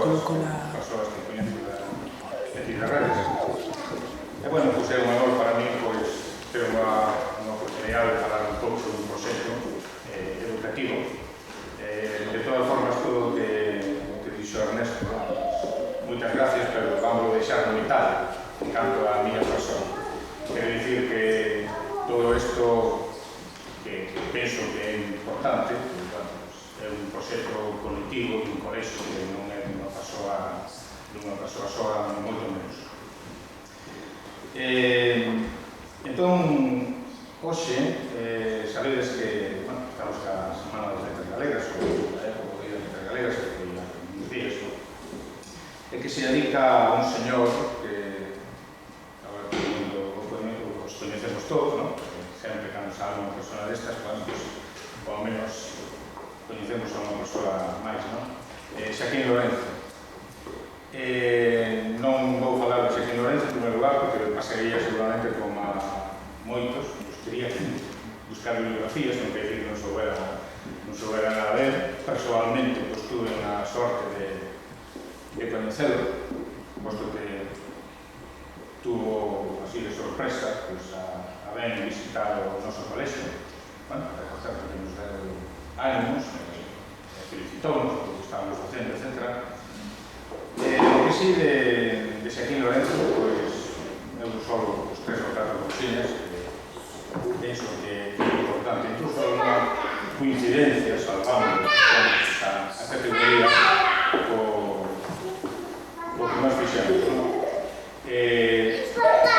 persoas que coñezo de redes. E, bueno, pois é un honor para mí ter unha oportunidade de falar un pouco sobre un proxecto educativo. De todas formas, todo o que dixo Ernesto, moitas gracias, pero vamos deixar na mitad en canto a miña persona. Quero dicir que todo isto que penso que é importante, é un proxecto colectivo dun colexio que non é dunha persoa soa, moito menos. Entón, hoxe, sabedes que estamos ca Semana das Letras Galegas, ou a época do Día das Letras Galegas, que foi uns días, e que se dedica a un señor que os coñecemos todos, sempre cando sale unha persona destas, ao menos coñecemos a unha persoa máis, Xaquín Lorenzo. Non vou falar de Xaquín Lorenzo en primeiro lugar, porque pasaría seguramente como a moitos, gustaría buscar bibliografías, non quer dicir que non soubera nada a ver. Personalmente, tuve a sorte de coñecelo, posto que tuvo así de sorpresa a ben visitar o noso colexio, por certo que nos deu ánimos, felicitounos porque estábamos facendo, etc. O que sí de Xaquín Lorenzo, pois eu solo os 3 ou 4 cousiñas que penso que é importante, incluso unha coincidencia salvando a categoría o que nos fixemos.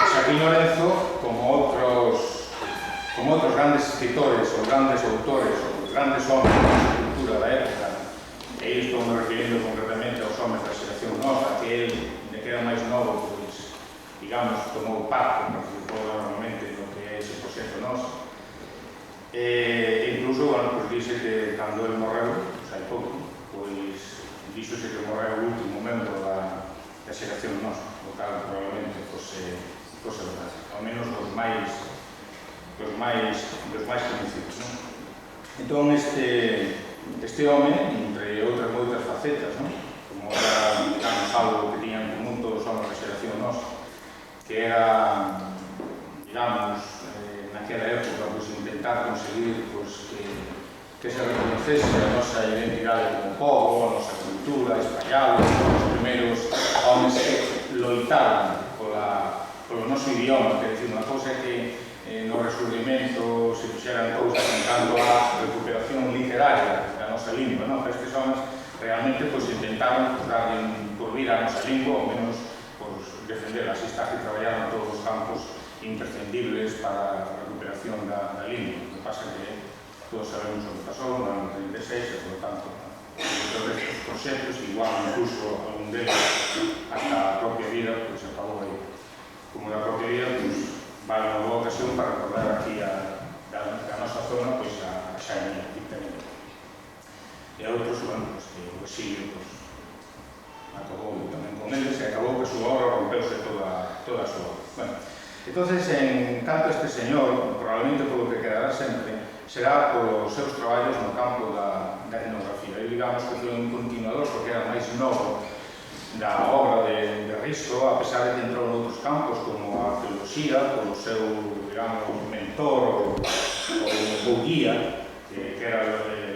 Xaquín Lorenzo, como outros grandes escritores ou grandes autores ou grandes homens da cultura da época, e isto me referindo concretamente aos homens da xeración nosa, que ele, de que era máis novo, pois, digamos, tomou parte, participou enormemente no que é ese proxecto noso. Incluso, pois, dixe que cando ele morreu, hai pouco, pois, dixose que morreu o último membro da xeración nosa, o cal probablemente fose verdade, ao menos dos máis coñecidos. Entón, este home, entre outras moitas facetas, como era, digamos, algo que tiñan en común todos os homens da xeración nosa, que era, digamos, naquela época, intentar conseguir que se reconocese a nosa identidade como povo, a nosa cultura, espallar os primeiros homens que loitaran polo noso idioma, que decir, unha cousa que no resurgimento se fixeran cousas en canto a recuperación literaria da nosa lingua, pero estes homens realmente intentaron darle por vida a nosa lingua, ou menos defenderla. Así está que traballaron todos os campos imprescindibles para a recuperación da lingua. O que pasa que todos sabemos o que pasou no ano 36, e, por tanto, todos estes proxectos, igual incluso algún deles hasta a propia vida, acabou aí. Como da propia vida, vale unha boa ocasión para recordar aquí da nosa zona a Xaime Quintanilla. E a outros, que o exilio acabou tamén con eles e acabou que a súa obra rompeuse toda a súa obra. Entón, en canto a este señor, probablemente polo que quedará sempre, será polos seus traballos no campo da etnografía. E digamos que foi un continuador, porque era máis novo da obra de Risto, a pesar de que entrou en outros campos, como a arqueoloxía, polo seu, digamos, mentor ou guía, que era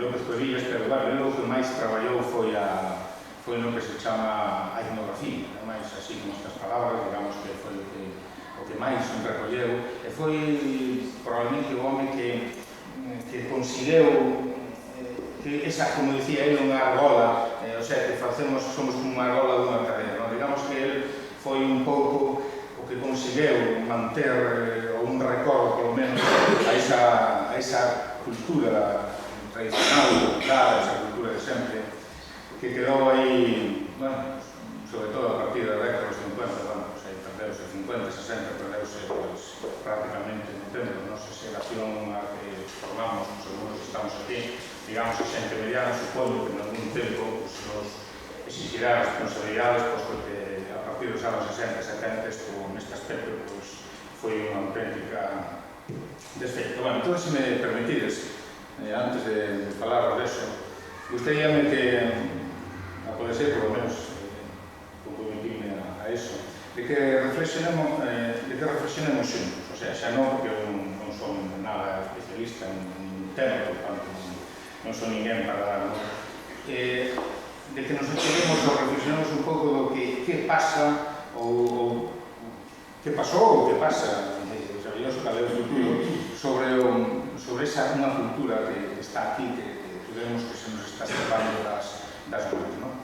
López Cuevillas, pero, bueno, o que máis traballou foi no que se chama a etnografía, máis así como estas palabras, digamos que foi o que máis recolleu, e foi probablemente o home que conseguiu que esa, como dicía ele, unha argola, o sea, que somos unha argola dunha cadena. Digamos que ele foi un pouco o que conseguiu manter un recordo, polo menos, a esa cultura tradicional, popular, esa cultura de sempre, que quedou aí, sobre todo a partir da década dos 50, perdeuse 50, 60, perdeuse prácticamente no tempo. Nosa xeración a que formamos, seguros que estamos aquí, digamos, a xente mediana, supondo que en algún tempo nos exigirá responsabilidades, posto que a partir dos anos 60 e 70 neste aspecto foi unha auténtica desfeito. Entón, se me permitides, antes de falar deso, gustaríame que, a poder ser, polo menos, de que reflexionemos xuntos, o sea, xa non, porque eu non son nada especialista en tema, por tanto, non son ninguén para dar, non? De que nos enxeguemos ou reflexionemos un pouco do que pasa ou que pasou ou que pasa, sabíamos cal é o futuro, sobre esa unha cultura que está aquí, que vemos que se nos está escapando das nubes, non?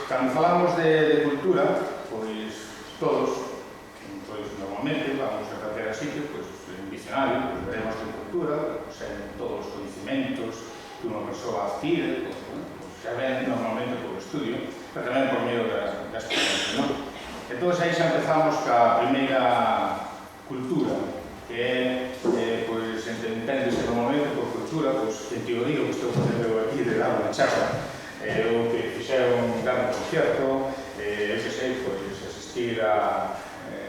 Cando falamos de cultura, pois todos, normalmente, vamos a calquera sitio, pois en dicionario, veremos que cultura, pois en todos os conhecimentos que unha persoa adquire, pois xa ven normalmente por estudio, pero tamén por medio da experiencia, non? Entón, aí xa empezamos ca primeira cultura, que é, pois, enténdese normalmente por cultura, pois, en teoría, que estou facendo aquí de dar unha charla, o que fixeron dar un concierto, que sei, pois, asistir a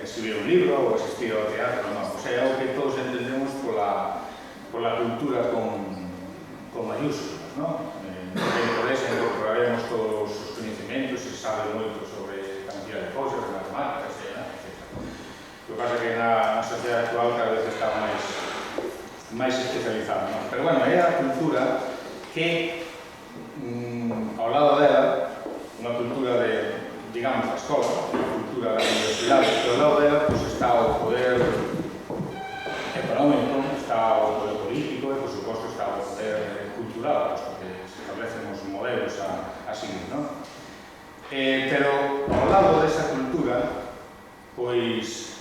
escribir un libro ou asistir ao teatro, non? O sea, é o que todos entendemos pola cultura con mayúsculas, non? Por eso incorporaremos todos os conhecimentos e se sabe moito sobre cantidad de cosas, de matemáticas, etc. O que pasa é que na sociedade actual cada vez está máis especializada, non? Pero, bueno, é a cultura que ao lado dela, unha cultura de, digamos, da escola, unha cultura da universidade, que ao lado dela pues, está o poder económico, está o poder político e, por suposto, está o poder cultural, porque se establecen os modelos a seguir, non? Pero ao lado desa cultura, pois,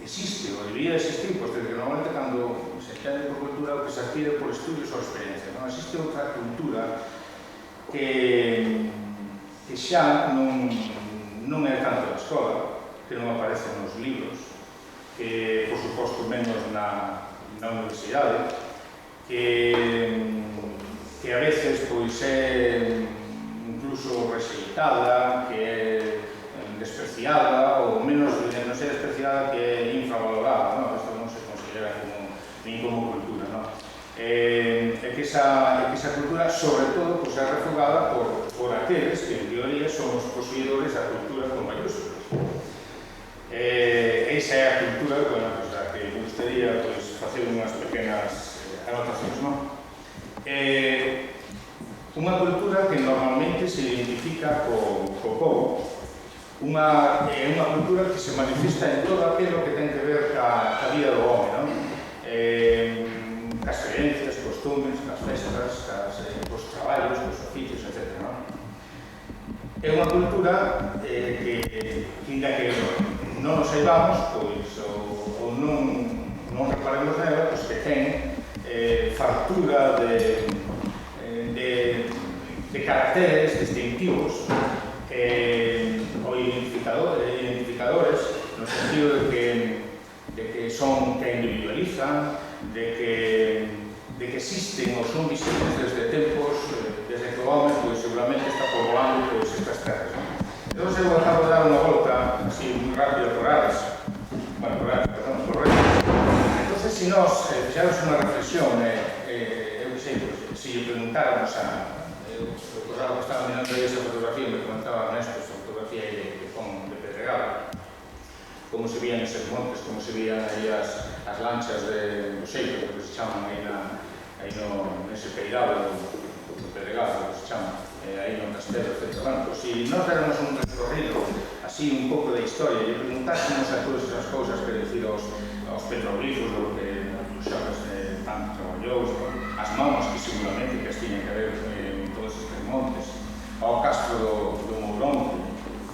existe, ou debería existir, pois, que normalmente cando se entende por cultura o que se adquire por estudios ou experiencia, non? Existe outra cultura que xa non é tanto da escola, que non aparece nos libros, que, por suposto, menos na universidade, que a veces pois é incluso rexeitada, que é despreciada, ou menos non sei despreciada, que é infravalorada, non? Isto non se considera nin como cultura, non? É que esa cultura, sobre todo, é refugada por aqueles que, en teoría, son os poseedores da cultura con mayúsculas. Esa é a cultura, a que me gustaría facer unhas pequenas anotacións, non? Unha cultura que normalmente se identifica co povo, é unha cultura que se manifesta en todo aquilo que ten que ver ca vida do home, non? Cas creencias, costumes, cas festas, cos traballos, cos oficios, etc. É unha cultura que, inda que non nos saibamos, ou non reparemos nela, que ten fartura de caracteres distintivos ou identificadores, no sentido de que son que individualizan, de que existen ou son visibles desde tempos, desde que o home seguramente está poboando estas terras. Entón, eu acabo de dar unha volta así moi rápida por Ares, por Reis. Entón, se nós fixáramos unha reflexión, eu que sei, se lle preguntáramos a... Eu recordaba que estaba mirando aí esa fotografía, me comentaba Ernesto, esa fotografía aí de Pedregal, como se vían esos montes, como se vían aí as lanchas de Xeito, que se chaman aí nese peirado do Pedregal, que se chama, aí no castelo, etc. Bueno, pues, se nós déramos un recorrido así un pouco da historia e preguntásemos a todas esas cousas, que decir, aos petroglifos, do que os xogos tanto traballou, as mãos que seguramente que as tiñan que ver en todos estes montes, ao castro do Mourón,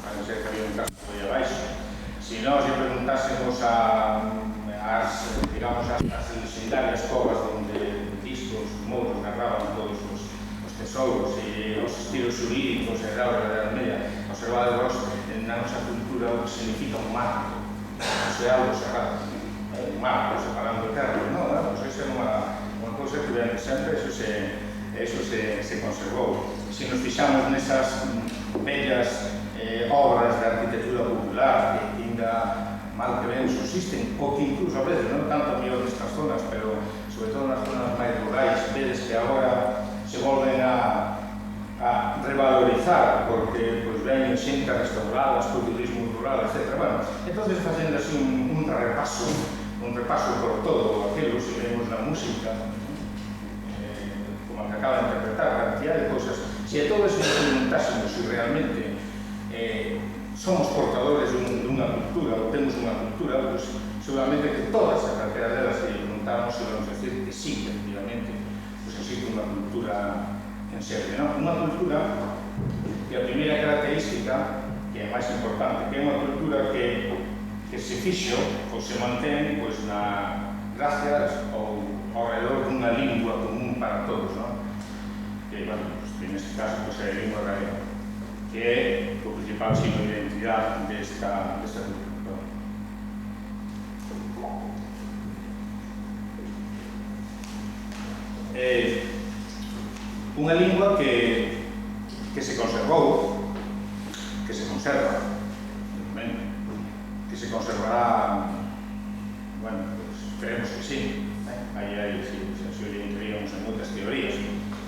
para ser que había un castro aí abaixo. Se nós lle preguntásemos as legendarias covas onde discos mouros narraban todos os tesouros e os estilos xurídicos e da Edade Media, observados na nosa cultura o que significa un marco, o sea, algo sagrado, un marco separando o terreno, non? Pois esa é unha cousa que ven sempre, eso se conservou. Se nos fixamos nesas bellas obras de arquitectura popular que ainda mal que ben subsisten, ou que incluso a veces, non tanto mellor nestas zonas, pero sobre todo nas zonas máis rurais, vedes que agora se volven a revalorizar, porque ven xente restauradas por turismo rural, etc. Bueno, entonces facendo así un repaso por todo aquilo, se vemos na música, como que acaba de interpretar, cantidad de cosas. Se a todo eso experimentásemos si realmente somos portadores dunha cultura, ou temos unha cultura, pues, seguramente que todas as calquera delas que preguntamos se vamos a decir que sí, efectivamente, pues existe unha cultura en serio, non? Unha cultura que a primeira característica, que é máis importante, que é unha cultura que se fixo ou se mantén pues, gracias ao redor dunha lingua común para todos, non? Que, bueno, pues, en este caso, pues, é a lingua galega, que é o principal signo de identidade desta cultura. Unha lingua que se conservou, que se conserva, que se conservará, bueno, pues esperemos que sí, aí sí, se orientaríamos en moitas teorías,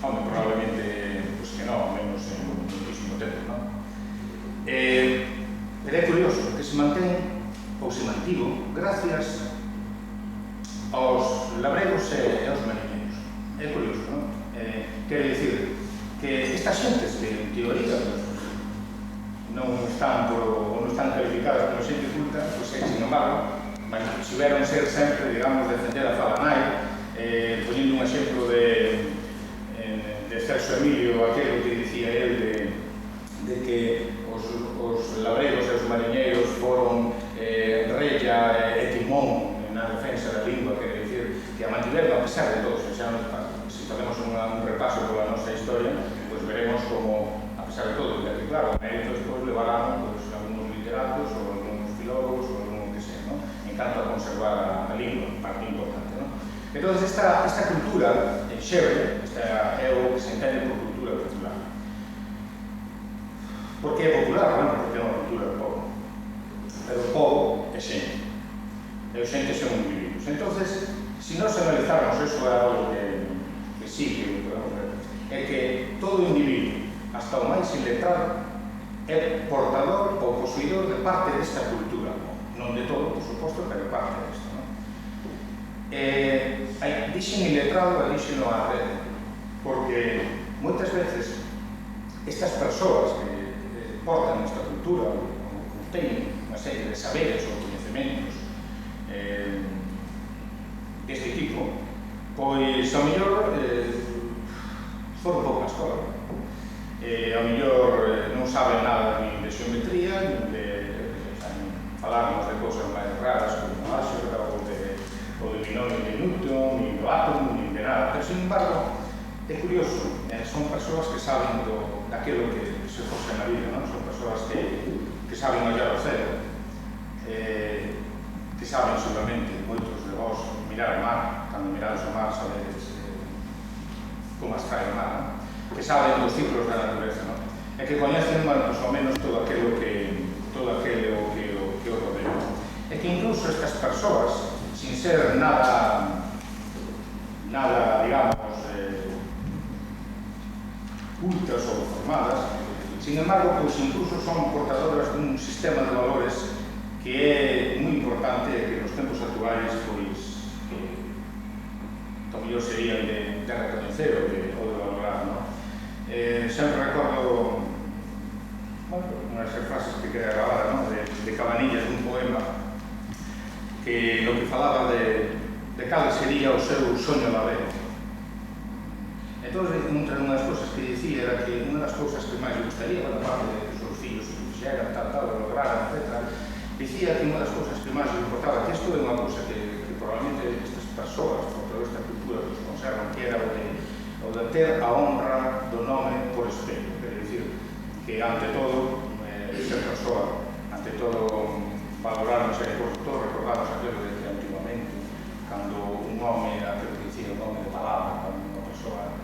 onde probablemente, pues que non, menos en muchísimo tempo, non? Pero é curioso que se mantén, ou se mantivo, gracias aos labregos e aos mariñeiros. É curioso, non? Quero dicir que estas xentes que, en teoría, non están calificadas como xente culta, pois, sin embargo, souberon ser sempre, digamos, defender a Falanai, poniendo un exemplo de Celso Emilio, aquelo que dicía el de que os labregos e os mariñeiros foron rella e timón na defensa da lingua, quer dicir, que a mantiveron a pesar de todo. Se facemos un repaso pola nosa historia, pues veremos como, a pesar de todo, que claro, méritos despois levarán pues, algunos literatos ou algunos filólogos ou algún que sea, ¿no? En canto a conservar a lingua, parte importante, ¿no? Entón, esta cultura xebre, é o que se entende por cultura popular. Por que é popular? Bueno, porque é unha cultura do povo. Pero o povo é xente. E os xentes son individuos. Entón, se nós analizarmos eso é algo que sí que podemos ver, é que todo individuo, hasta o máis iletrado, é portador ou posuidor de parte desta cultura. Non de todo, por suposto, pero parte desta, non? Dixen iletrado e dixen a rede, porque moitas veces estas persoas que portan esta cultura ou teñen unha serie de saberes ou coñecementos deste tipo, pois, ao mellor, foron pouco na escola. Ao mellor non saben nada nin de xeometría, nin de falarnos de cousas máis raras como a álgebra ou de binomio de Newton, nin do átomo, nin de nada. Pero, sin embargo, é curioso, son persoas que saben daquilo que se forxa na vida, non? Son persoas que saben ollar ao cero, que saben seguramente, moitos de vós, mirar o mar, cando mirades o mar sabedes como abstrae o mar, non? Que saben dos ciclos da natureza, non? E que coñecen, bueno, pues, ao menos todo aquilo que o rodea. E que incluso estas persoas, sin ser nada, digamos, cultas ou formadas, sin embargo, pues, incluso son portadoras dun sistema de valores que é moi importante que nos tempos actuais, pois, que ao mellor serían de reconocer ou de valorar, non? Sempre recordo unhas frases que queda grabada, non? De Cabanillas, dun poema que no que falaba de cal sería o seu soño labego. Entón, entre unhas cousas que dicía era que unha das cousas que máis me gustaría, bueno, parte de que os seus fillos se fixeran, tal, lo lograran, etc., dicía que unha das cousas que máis me importaba, que isto é unha cousa que probablemente estas persoas, por toda esta cultura que os conservan, que era o de ter a honra do nome por espelho. Quer dicir, que ante todo, ser persoa, ante todo, valorarnos e por todo recordarnos aquilo de que antiguamente, cando un home era que dicía un nome de palabra, cando unha persoa,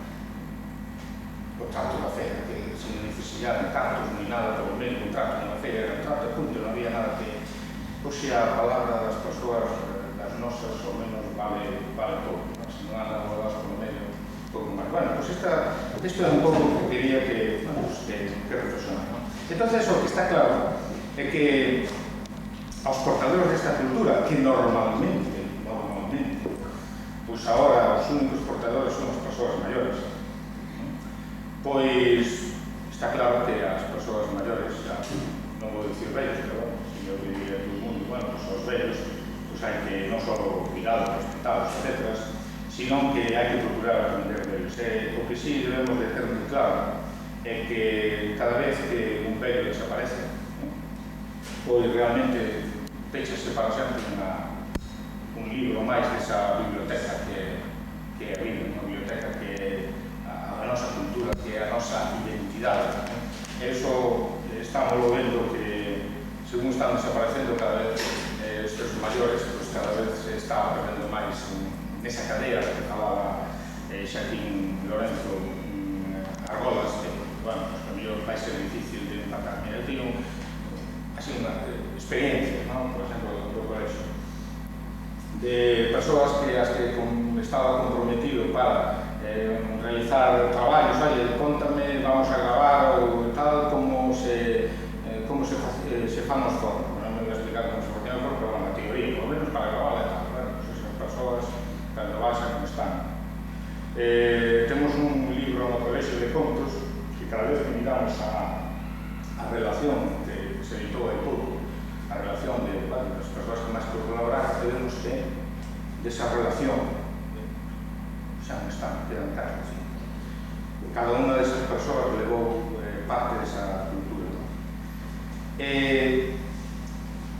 o trato da feira, que sin necesidade de cartos ni nada, pelo menos un trato na feira era un trato, punto, non había nada que, pois, a palabra das persoas, das nosas, ao menos vale todo, se non há nada volvas polo medio, pouco máis. Bueno, pois isto é un pouco que quería que reflexionar, non? Entonces, o que está claro é que aos portadores desta cultura, que normalmente, pois agora os únicos portadores son as persoas maiores, pois está claro que as persoas maiores, xa non vou dicir vellos, pero se eu diría todo o mundo, bueno, pois os vellos, pois hai que non só cuidados, respetados, etc., sino que hai que procurar aprender deles. O que sí debemos de ter moi claro é que cada vez que un vello desaparece, pois realmente pechase para sempre un libro máis desa biblioteca que é a vida, unha biblioteca que é a nosa cultura, que é a nosa identidade. Eso estamos vendo que, según están desaparecendo cada vez estes maiores, pues cada vez se está perdendo máis nesa cadea que falaba Xaquín Lorenzo Argolas, que, bueno, pues, a mellor vai ser difícil de empatar. Eu teño así unha experiencia, ¿no? Por exemplo, do colexo, de persoas que as que estaba comprometido para realizar traballos, oye, contame, vamos a gravar ou tal, como se fan os foros. Non me voy a explicar como se facían os foros, pero bueno, a teoría, por lo menos para gravar e tal. Bueno, pues esas persoas, cando baixan, como están. Temos un libro no colexio de contos que cada vez que miramos a relación que se editou hai pouco, a relación de as persoas que máis por colaborar, vemos que desa relación xa non están, quedan cartas. Cada unha desas persoas levou parte desa cultura.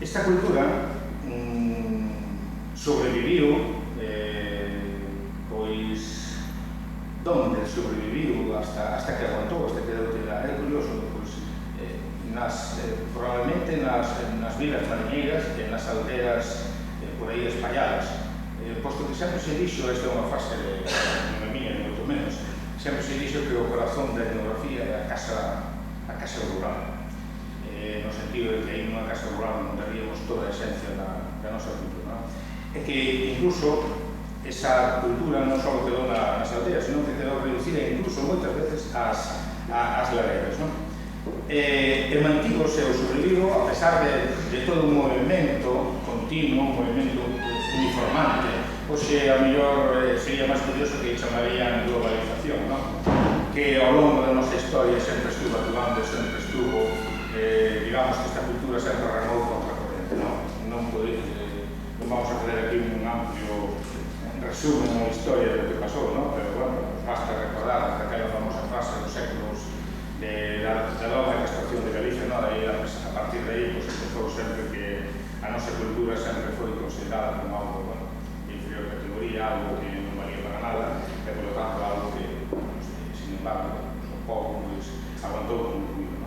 Esta cultura sobreviviu, pois, donde sobreviviu hasta que aguantou, hasta que deu tela. É curioso, pois, probablemente nas vilas mariñeiras e nas aldeas por aí espalladas, posto que sempre se dixo, esta é unha frase non é miña, ni moito menos, sempre se dixo que o corazón da etnografía é a casa rural, no sentido de que aí nunha casa rural non daríamos toda a esencia da nosa cultura. É que incluso esa cultura non só quedou nas aldeas, senón que quedou reducida incluso moitas veces ás lareiras. E mantívose ou sobrevivo a pesar de todo un movimento continuo, un movimento uniformante. Oxe, a mellor sería máis curioso que chamarían globalización, que ao longo da nosa historia sempre estuvo actuando, sempre estuvo, digamos que esta cultura sempre remou contra a corrente. Non vamos a fazer aquí un amplio resumen da historia do que pasou, pero bueno, basta recordar aquela famosa frase dos séculos da nova extracción de Galicia, a partir de aí empezou sempre que a nosa cultura sempre foi considerada como algo de inferior categoría, algo que non valía para nada, e por lo tanto algo que, sin embargo, o povo aguantou como ruido.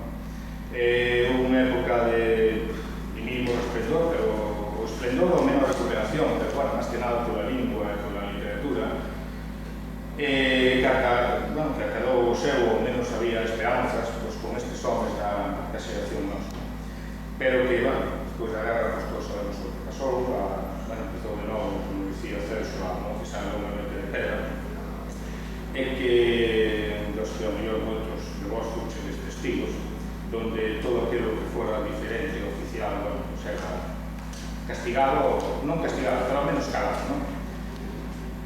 Houve unha época de mínimo resplendor, pero o esplendor ou menos recuperación, pero bueno, máis que nada pola lingua e pola literatura, que acadou o seu, ou menos había esperanzas con estes homens da xeración nosa. Pero que, despois da guerra, todos sabemos o que pasou, empezou de novo, como dicía Celso, a monfisar unha mente de pedra, e que, dos que ao mellor moitos de vos fuxedes testigos, donde todo aquilo que fora diferente oficial, era castigado, ou non castigado, pero ao menos calado,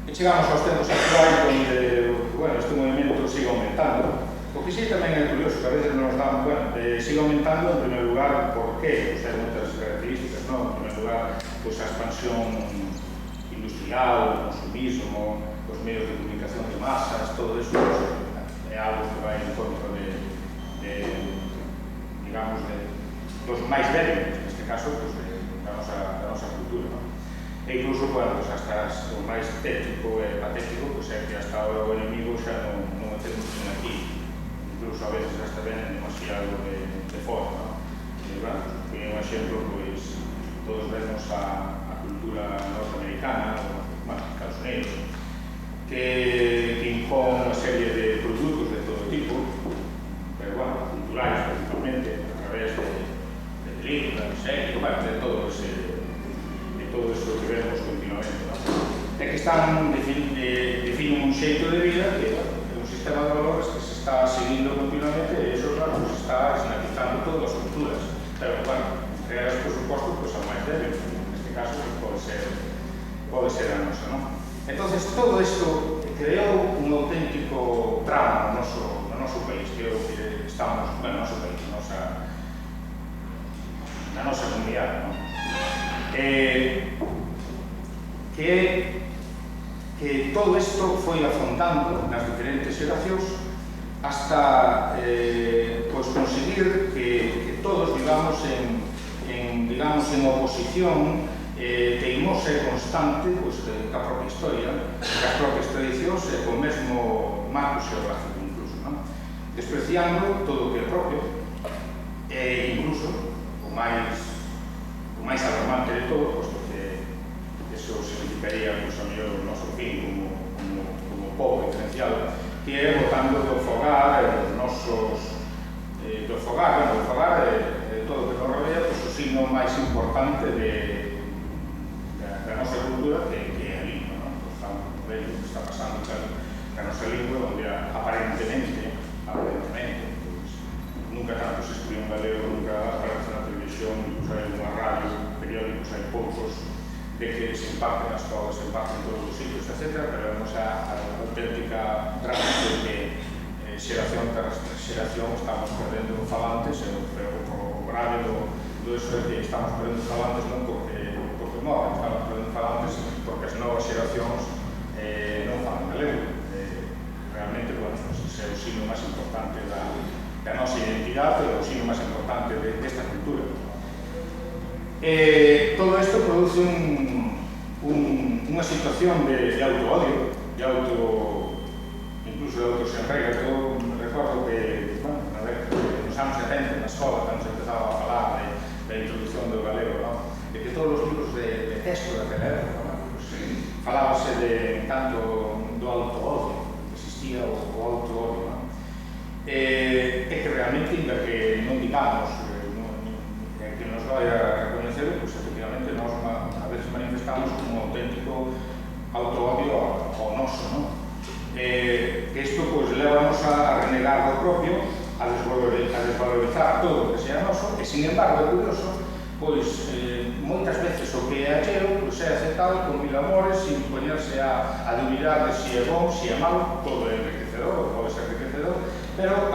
E chegamos aos tempos actuais onde, este movimento sigue aumentando. O que sí tamén é curioso, que a veces nos dan, sigue aumentando en primer lugar, por qué? Hai moitas características, En primer lugar, a expansión industrial, o consumismo, os medios de comunicación de masas, todo eso é algo que vai en contra digamos, dos máis débiles, neste caso, da nosa cultura, E incluso, hasta o máis tétrico e patético, é que hasta ahora o enemigo xa non o temos nin aquí. Incluso a veces hasta ven demasiado de fora, E, un exemplo, todos vemos a cultura norteamericana, Estados Unidos, que impón unha serie de produtos de todo tipo, pero, culturais, principalmente, a través de películas, series, de todo eso que vemos continuamente. É que definen un xeito de vida que é un sistema de valores que se está seguindo continuamente e eso, se está esnatizando todo pode ser a nosa, non? Entonces, todo isto creou un auténtico drama no noso país, que é o que estamos, bueno, no noso país, na nosa comunidade, non? Que todo isto foi afrontando nas diferentes xeracións hasta conseguir que todos vivamos en oposición teimosa e constante ca propia historia, cas propias tradicións e co mesmo marco xeográfico incluso, despreciando todo o que é propio e incluso o máis alarmante de todo, posto que eso significaría a mellor o noso fin como povo diferencial, que é botando do fogar todo o que nos rodea, o signo máis importante da nosa cultura, que é a lingua, o que está pasando ca nosa lingua, onde aparentemente, nunca tanto se estudia un galego, nunca aparece na televisión, incluso hai unha radio, periódicos, hai poucos, de que se impacten as escolas, se impacten todos os sitios, etc. Pero vemos a auténtica drama de que xeración tras xeración estamos perdendo falantes, pero o grave do eso é que estamos perdendo falantes non porque morren, estamos perdendo falantes porque as novas xeracións non falan galego. Realmente, bueno, ese é o signo máis importante da nosa identidade e o signo máis importante desta cultura. Todo isto produce unha situación de auto-odio, incluso de autosenrega. Eu recordo que, nos anos 70, na escola, cando se empezaba a falar da introducción do galego, de que todos os libros de texto daquela época, falábase tanto do auto-odio, que existía o auto-odio, e que realmente, ainda que non digamos que nos vai a reconocer, pues efectivamente nós a veces manifestamos un auténtico auto-odio ao noso, non? Que isto levanos a renegar do propio, a desvalorizar todo o que sea noso, e, sin embargo, é curioso, pois moitas veces o que é acheo é aceptado con mil amores, sin poñerse a dubidar de si é bom, si é malo, todo é enriquecedor, pode ser enriquecedor, pero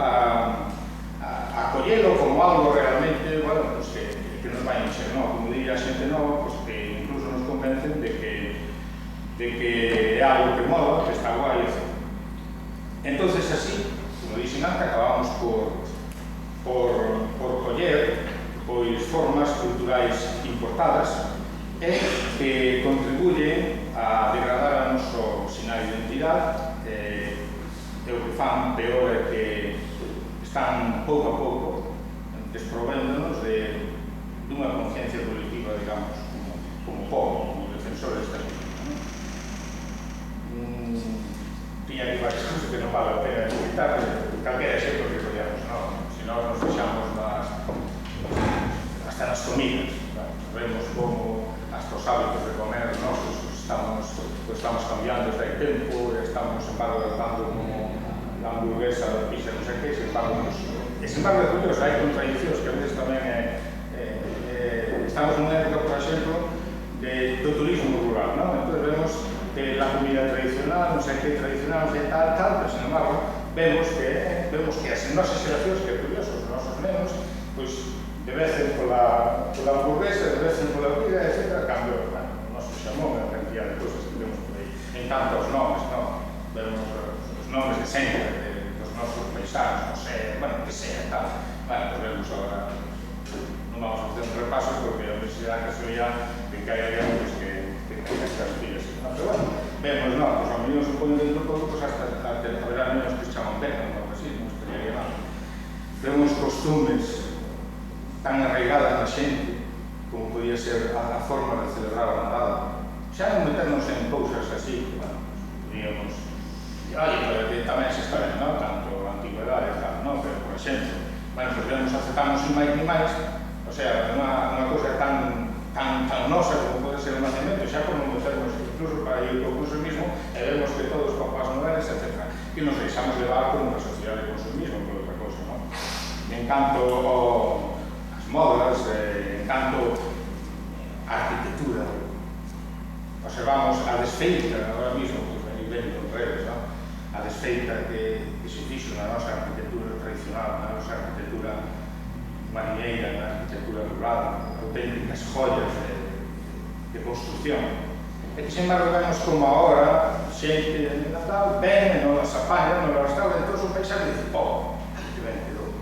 acollelo como algo realmente, bueno, pues que nos vai encher, non? Como diría a xente nova, pues que incluso nos convencen de que é algo que mola, que está guai, etc. Entonces, así, como dixen antes, acabamos por coller formas culturais importadas e que contribuyen a degradar a noso sinal de identidade. E o que fan peor é que están pouco a pouco desprovéndonos dunha conciencia colectiva, digamos, como povo, como defensores desta cultura. Tiña aquí varias cosas que non vale a pena citar, calquera exemplo que collamos, se nós nos fixamos hasta nas comidas, vemos como hasta os hábitos de comer nosos estamos cambiando desde hai tempo, estamos valorizando como a hamburguesa, a pizza, non sei que, sin embargo, é curioso, hai contradicións que a veces tamén estamos nunha época, por exemplo, do turismo rural, non? Entón vemos que a comida tradicional, non sei que tradicional, non sei tal, pero, sin embargo, vemos que as nosas xeracións, que é curioso, os nosos nenos, pois, debecen pola hamburguesa, debecen pola vida, etc. Cambio, o noso xamón, a cantidad de cosas que temos por aí. En canto aos nomes, non? Vemos os nomes de sempre, dos nosos paisanos, non sei, bueno, que sea, tal. Bueno, pues vemos agora, non vamos a facer un repaso, porque a universidade casualidade de que hai alguén que estas fillas. Pero bueno, vemos, non? Pues a mí non se poden dentro produtos hasta haberá menos que se chaman vegan, ou algo así, non estaría nada. Vemos costumes tan arraigadas na xente como podía ser a forma de celebrar a Nadal. Xa non meternos en cousas así, bueno, podíamos... que tamén se está ben, non? Tanto a antigüedade e tal, non? Pero, por exemplo, bueno, porque nos aceptamos sin máis ni máis, o sea, unha cousa tan nosa como pode ser o nacemento, xa por non meternos incluso para ir ao consumismo, e vemos que todos os papás noveles, etc., que nos deixamos levar por unha sociedade de consumismo, por outra cousa, non? En canto modas, en canto a arquitectura. Os observamos a desfeita, agora mismo, pues, vendo en redes, ¿no? A desfeita que se fixo na nosa arquitectura tradicional, na nosa arquitectura mariñeira, na arquitectura rural, auténticas joyas de construcción. E que, sin embargo, vemos como agora xente de Natal ven e non las apañan, non las restauran, entón un paisaje e dice, oh, que ben quedou.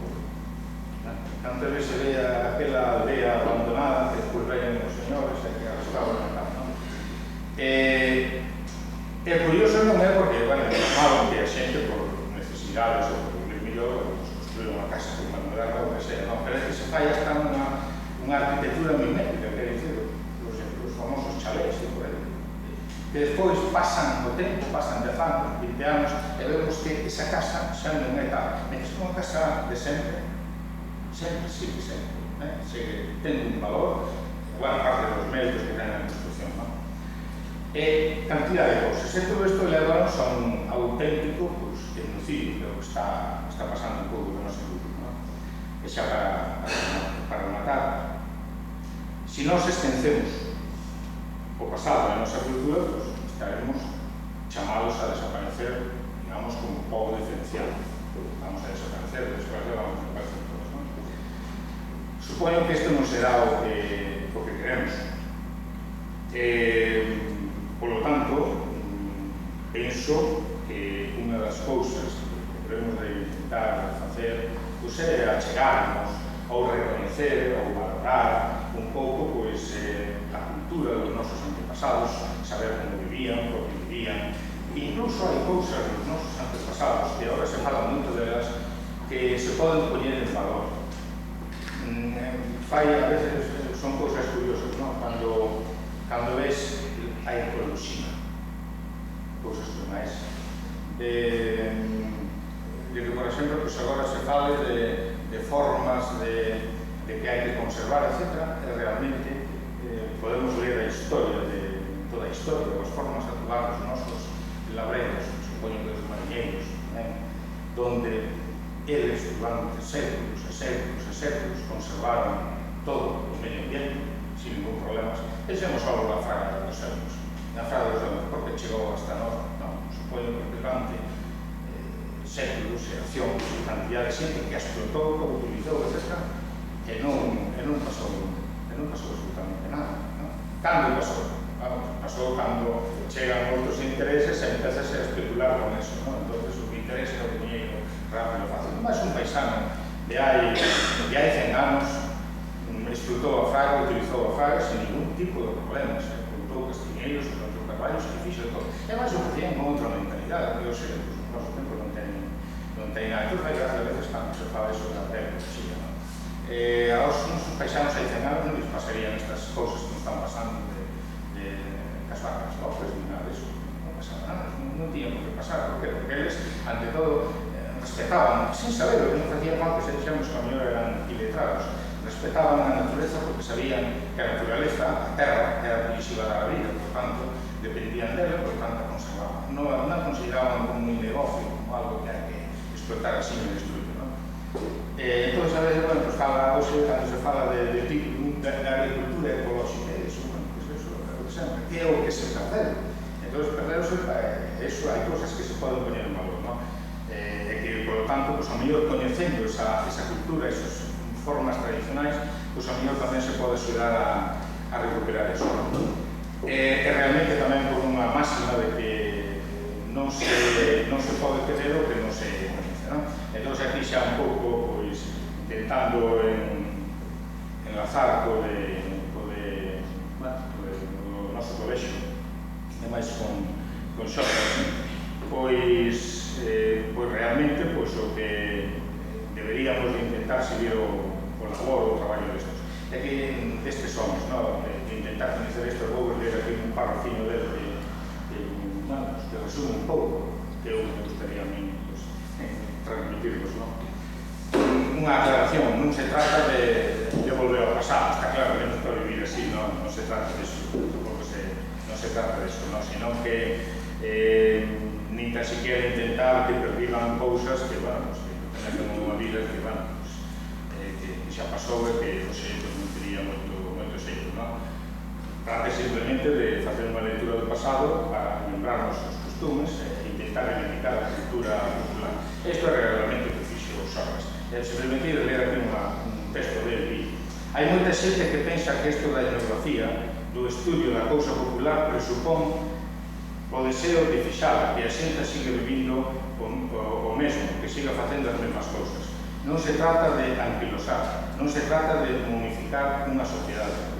Tantas veces se ve aquela aldea abandonada que despois ven os señores e que a restauran e tal, non? E curioso non é porque, bueno, é normal que a xente por necesidades ou por vivir mellor construir unha casa con unha moderna ou que sea, non? Pero é que se fai hasta unha arquitectura mimética, quer dizer, os famosos chalés, por aí. Que despois pasan o tempo, pasan 10 anos, 20 anos, e vemos que esa casa xa non é tal. É unha casa de sempre, sigue sempre, segue tendo un valor, igual parte dos méritos que ten a construcción, non? E cantidad de cousas. E todo isto levanos a un auténtico genocidio, que é o que está pasando un pouco no noso grupo, non? E xa para matar. Se nós esquecemos o pasado da nosa cultura, pues, estaremos chamados a desaparecer, digamos, como povo diferencial. Vamos a desaparecer, despois vamos a desaparecer todos, ¿no? Supoño que isto non será o que queremos. Por lo tanto, penso que unha das cousas que debemos de intentar facer pues, é achegarnos ou reconocer ou valorar un pouco pues, a cultura dos nosos antepasados, saber como vivían, por que vivían. Incluso hai cousas dos nosos antepasados que agora se falan moito delas que se poden poñer en valor. A veces son cousas curiosas, ¿no? Cando ves a ecoloxía, cousas como esa. De que, por exemplo, pues agora se fale de formas de que hai que conservar, etc. Realmente podemos ler a historia toda a historia, as formas de atuar dos nosos labregos, supoño que os mariñeiros, donde eles durante séculos e séculos e séculos conservaron todo o medio ambiente sin ningún problema. Pensemos só na fraga dos euros. Na fraga dos euros, porque chegou hasta nós, non, supoño que durante séculos, xeracións, cantidad de xente que a explotou, que utilizou, etc. E non pasou absolutamente nada. Cando pasou? Pasou cando chegan outros intereses e empezas a especular con eso. Entón, o que interesa é o diñeiro rápido e fácil. Mas un paisano de hai 100 anos explotou a fraga, utilizou a fraga sin ningún tipo de problemas. Explotou castiñeiros, explotou carballos, e fixo todo. E máis o facían con outra mentalidade, que hoxe, no noso tempo, non ten nada. Entón, hai grandes veces cando se fala eso da tecnoloxía. Aos nosos paisanos hai 100 anos non lles pasarían estas cousas que nos están pasando de cas vacas locas, ni nada disso. Non pasaba nada, non tiña por que pasar. Por qué? Porque eles, ante todo, respetaban, sin saber o que non facían mal, que se dixemos que a mellor eran iletrados, respetaban a natureza porque sabían que a naturaleza, a terra, era que lles iba a dar a vida, por tanto, dependían dela, por tanto, a conservaban. Non consideraban como un negocio, como algo que hai que explotar así e destruir, non? Entón, a veces, bueno, pues fala, hoxe, cando se fala de agricultura ecolóxica, eso, bueno, pues eso, que é o que se perdeu. Entón, perdeuse, eso, hai cousas que se poden poñer en valor, non? E que, por lo tanto, pues, a mellor coñecendo esa cultura, esas formas tradicionais, pues a mellor tamén se pode axudar a recuperar eso, non? E realmente tamén por unha máxima de que non se pode querer o que non se coñece, non? Entón, aquí xa un pouco, pois, intentando enlazar co noso colexio, e máis con xogos, pois realmente, pois, o que deberíamos intentar seguir o labor, o traballo destes. É que destes somos, non? De intentar coñecer isto, vou ler aquí un parrafiño deles que resume un pouco que é o que me gustaría a mí transmitirvos, non? Unha aclaración, non se trata de volver ao pasado, está claro que non se pode vivir así, non se trata de iso, non se trata de iso, sino que nin tan siquiera intentar que pervivan cousas que, bueno, que tengan unha vida que, bueno, que xa pasou e que, non sei, non tería moito xeito, non? Trata simplemente de facer unha lectura do pasado para lembrarnos os costumes e intentar reivindicar a cultura popular. Isto é realmente o que fixo Sorras. Se me permitir ler aquí un texto de hai moita xente que pensa que isto da etnografía, do estudio da cousa popular, presupón o deseo de fixala, que a xente siga vivindo o mesmo, que siga facendo as mesmas cousas. Non se trata de anquilosar, non se trata de momificar unha sociedade.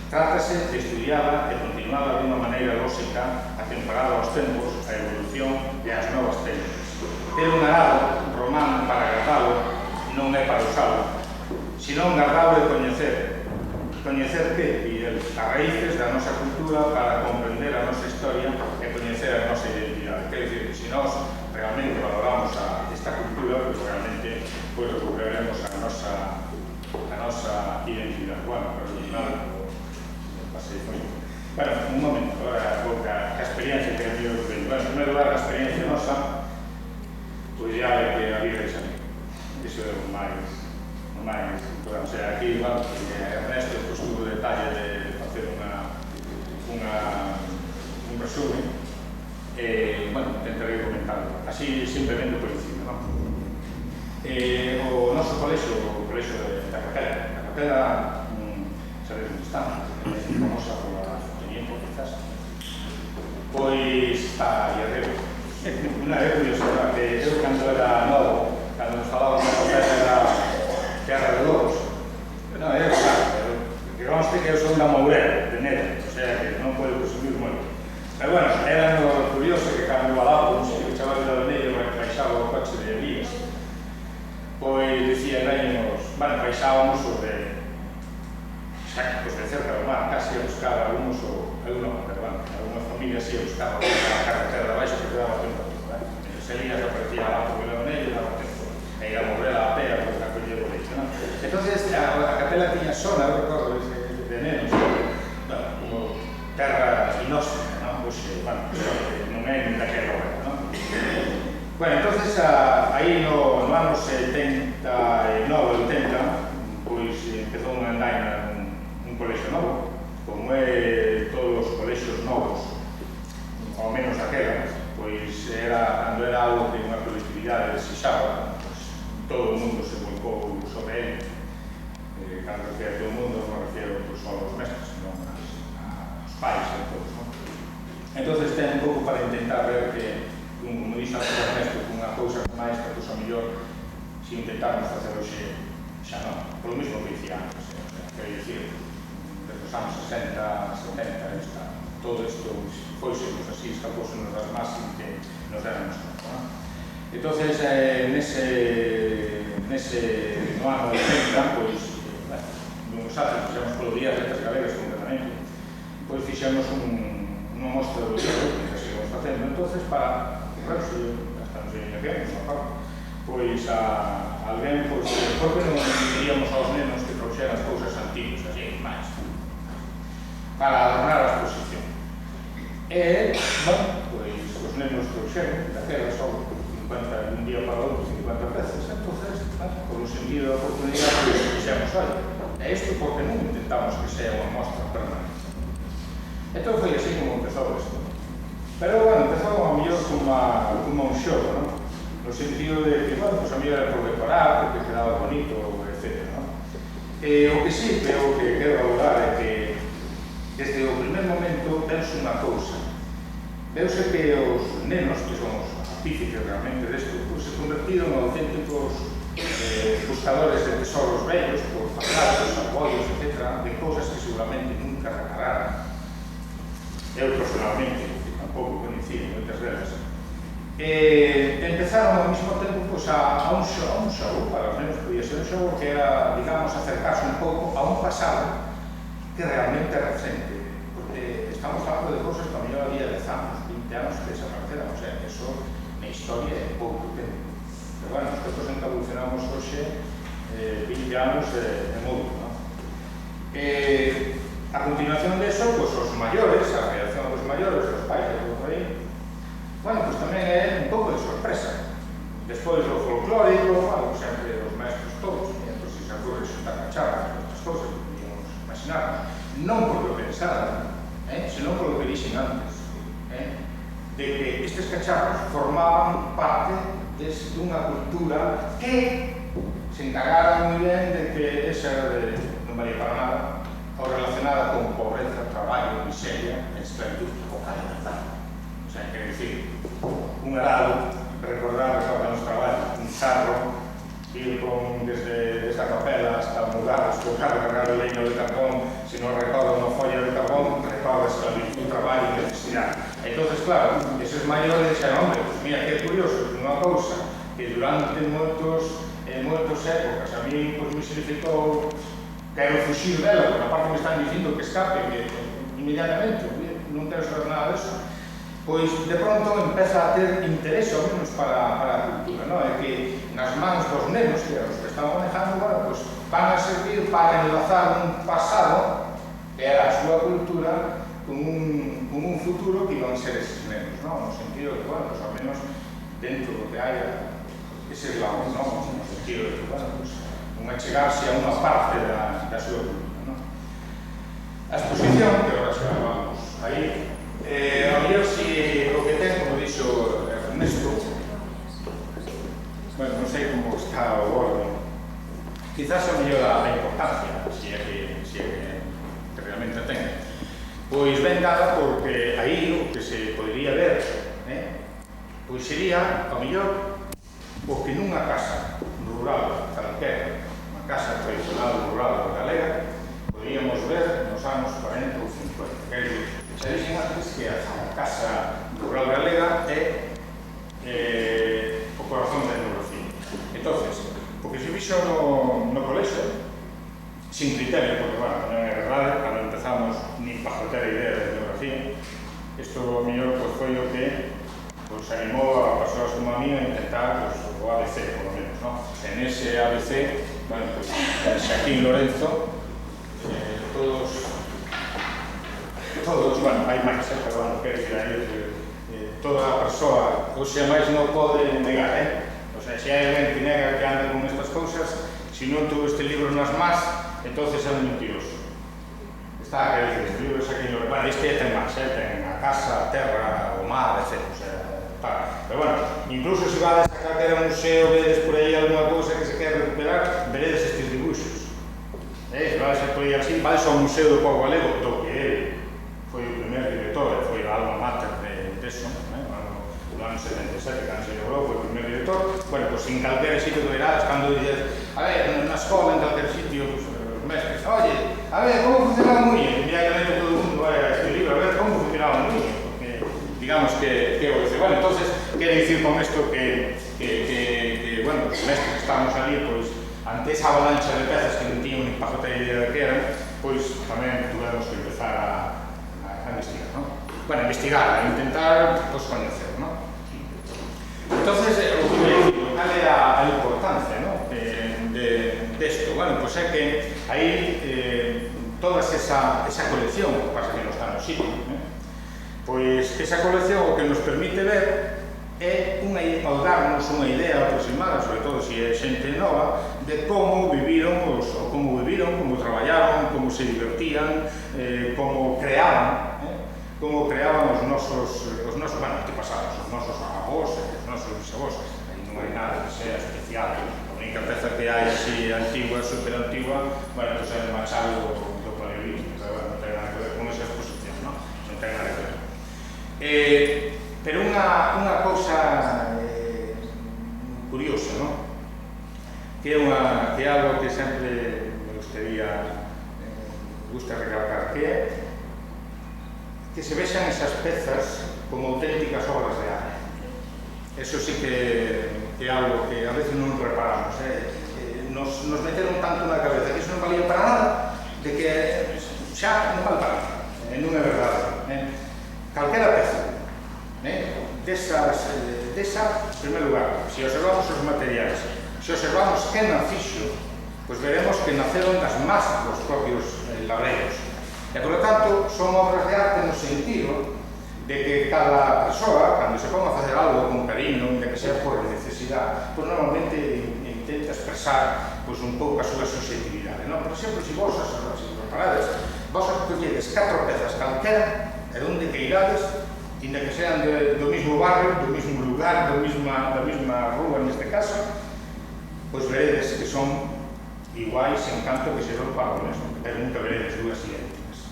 Trátase de estudiada e continuada de unha maneira lógica, atemperada aos tempos, a evolución e as novas técnicas. Ter un arado román para gardalo non é para usalo, senón gardalo e coñecer. Coñecer que as raíces da nosa cultura para comprender a nosa historia e coñecer a nosa identidade. Quer dizer, que se nós realmente valoramos esta cultura, pues realmente recuperaremos a nosa identidade. Bueno, pero nada, pasei foi. Bueno, un momento, agora vou ca experiencia que eu tenho. Bueno, en primeiro lugar, a experiencia nosa, o ideal é que a vida é xa. Iso é o máis, o sea, aquí, bueno, Ernesto tuvo o detalle de facer un resumen, bueno, intentarei comentarlo, así simplemente por encima, non? O noso colexo, o colexo de Carratela, sabedes onde está, é famosa pola Teniente, quizás, pois está aí arriba. Unha vez curiosa, que eu cando era novo, cando nos falábamos da Terra de Lobos, non, é claro, que conste que eu son da Mourera, de Neda, o sea que non podo presumir moito. Pero bueno, era curioso que cando alabo, se que chaval de Neda baixaba o coche de Elías, pois dicía, bueno, baixábamos os de cerca do mar, casi a buscar algúns, eu non, pero bueno, algunhas familias ia buscar a carretera de baixo que daba tempo. Elías aparecía lá por Leonel e daba tempo e ir a Mourela a pé a coller o leite, non? Entonces, a capela tiña zona, eu recordo, de nenos, bueno, como terra inhóspita, non? Pois, bueno, non é nin daquela hora, non? Bueno, entonces, aí no ano 79, 80, pois empezou unha andaina nun colexio novo, como é todos os colexios novos, ao menos aquela, pois cando era algo que unha colectividade desexaba, todo o mundo se volcou sobre ele. Cando refiero a todo o mundo, non refiero só aos mestres, senón aos pais e todos. Entón, ten un pouco para intentar ver que, como dixo antes Ernesto, unha cousa como esta, pois a mellor, se intentarmos facer hoxe, xa non, polo mismo que dicía antes, quero dicir, desde os anos 60, 70, todo isto foise así, escapósenos das más sin que nos déramos conta. Entonces, no ano 80, pois, nos atos fixemos polo día de letras galegas concretamente, pois fixemos unha mostra do libro que seguimos facendo. Entonces, para, claro, se hasta nos iniciamos, pois a alguén, pois, por que non diríamos aos nenos que trouxeran cousas antiguas, así, máis, para adornar a exposición. Bueno, pois os nenos trouxeron daquela só 50, un día para outro, 50 veces, entonces, por un sentido de oportunidade, fixemos, olha, isto porque non intentamos que sea unha mostra permanente. Entón foi así como empezou isto. Pero, bueno, empezou a mellor como un xogo, non? No sentido de que, bueno, pues a mellor era por decorar, porque quedaba bonito, etc. O que sí, creo que quero valorar é que desde o primer momento veuse unha cousa. Veuse que os nenos, que son os artífices realmente desto, pues, se convertiron en auténticos buscadores de tesoros bellos, por fachados, apoios, etc., de cousas que seguramente nunca repararan. Eu, personalmente, que tampouco coñecía moitas delas, empezaron ao mesmo tempo pues, a un xogo, para os nenos podía ser un xogo que era, digamos, acercarse un pouco a un pasado que realmente é recente, porque estamos falando de cousas que a mellor había 10 anos, 20 anos que desapareceran, o sea, que eso na historia é pouco tempo. Pero bueno, nosotros evolucionamos hoxe 20 anos é moito, non? A continuación de eso, pues, os maiores, a reacción dos maiores, dos pais e todo aí, bueno, pues tamén é un pouco de sorpresa. Despois do folclórico, bueno, sempre os maestros todos, entón, se se ocurre xuntar cacharras, outras cousas, non porque o pensaran, senón polo que dixen antes, de que estes cacharros formaban parte dunha cultura que se encargaron moi ben de que esa era non valía para nada, ou relacionada con pobreza, traballo, miseria, esclavitud, o calidad. O sea, quer dicir, un arado, recordar que nos traballo, un sarro, ir desde esta capela hasta mudar, buscar cargar o leño de carbón, se non recorda unha folla de carbón, recorda esclavitud, traballo e necesidade. Entonces, claro, esos maiores dixeron, hombre, pues mira, que curioso, unha cousa que durante moitas épocas a mí me significou quero fuxir dela, porque aparte me están dicindo que escape, que inmediatamente, non quero saber nada disso, pois de pronto empeza a ter interés ao menos para a cultura, non? É que nas mans dos nenos, que eran os que estaban manejando, bueno, pois van a servir para enlazar un pasado que era a súa cultura con un futuro que iban a ser eses nenos, non? No sentido que, bueno, pois ao menos dentro do que hai ese eslabón, non? No sentido de que, bueno, pois non achegarse a unha parte da súa cultura, non? A exposición, que agora xa vamos aí, a mellor si o que ten, como dixo Ernesto, bueno, non sei como está o orden, quizás a mellor a importancia, si é que realmente ten, pois ben dada porque aí o que se podría ver, pois sería, a mellor, o que nunha casa rural calquera, unha casa tradicional rural galega, podríamos ver nos anos 40 ou 50. Quer dizer, xa dixen antes que a casa rural galega é o corazón da etnografía. Entonces, o que se fixo no colexo, sin criterio, porque, bueno, non é verdade, cando empezamos nin para ter idea de etnografía, isto, ao mellor, foi o que animou a persoas como a mí a intentar o ABC, por lo menos, non? En ese ABC, bueno, pues, Xaquín Lorenzo, todos, bueno, hai máis, pero bueno, quero dicir aí, toda a persoa, hoxe a máis non pode negar, O sea, se hai alguén que nega que anda con estas cousas, se non tuvo este libro nas más, entonces é un mentiroso. Está, quero dicir, este libro é aquí, bueno, este ten máis, ten a casa, a terra, o mar, etc. O sea, pero bueno, incluso se vades a calquera museo, vedes por aí alguna cousa que se quer recuperar, veredes estes dibuixos. Se vades por aí así, vades ao Museo do Pobo Galego, do que ele foi o primer director, foi a alma mater de eso, no ano 77, cando se logrou, foi o primer director. Bueno, pois en calquera sitio que verás, cando dices, a ver, na escola, en calquer sitio, os mestres, oye, a ver, como funcionaba un muñe? Inmediatamente todo o mundo vai a este libro, a ver, como funcionaba un muñe? Digamos que o dice, bueno, entonces, quere dicir con isto que bueno, os mestres que estamos ali, pois, ante esa avalancha de pezas que non tiñan nin pajote de idea de que eran, pois, tamén tuvemos que empezar a investigar, non? Bueno, a investigar, a intentar, pois, coñecer, non? Entonces, o que cal é a importancia, non? Desto, bueno, pois é que aí toda esa colección, o que pasa que non está no sitio, pois esa colección o que nos permite ver é ao darnos unha idea aproximada, sobre todo se é xente nova, de como viviron, como traballaron, como se divertían, como creaban os nosos antepasados, os nosos avós, os nosos bisavós. Aí non hai nada que sea especial. A única peza que hai así antigua, super antigua, bueno, pois é o Machado do Paleolítico, pero bueno, non ten nada que ver con esa exposición, non? Non ten nada que ver. Pero unha cousa curiosa, non? Que é algo que sempre me gusta recalcar, que é que se vexan esas pezas como auténticas obras de arte. Eso sí que é algo que a veces non reparamos. Nos meteron tanto na cabeza que iso non valía para nada, de que xa non vale para nada. Non é verdade. Calquera peza, desa, en primeiro lugar, se observamos os materiais, se observamos que nacixo, pois veremos que naceron das masas dos propios labregos. E, por lo tanto, son obras de arte no sentido de que cada persoa, cando se pon a facer algo con cariño, de que sea por necesidade, pois normalmente intenta expresar un pouco a súa subjetividade. Por exemplo, se vos reparades, vos colledes 4 pezas calquera, E onde queirades, inda que sean do mismo barrio, do mismo lugar, da mesma rúa neste caso, pois veredes que son iguais en canto que se rompa o mesmo, pero nunca veredes dúas idénticas.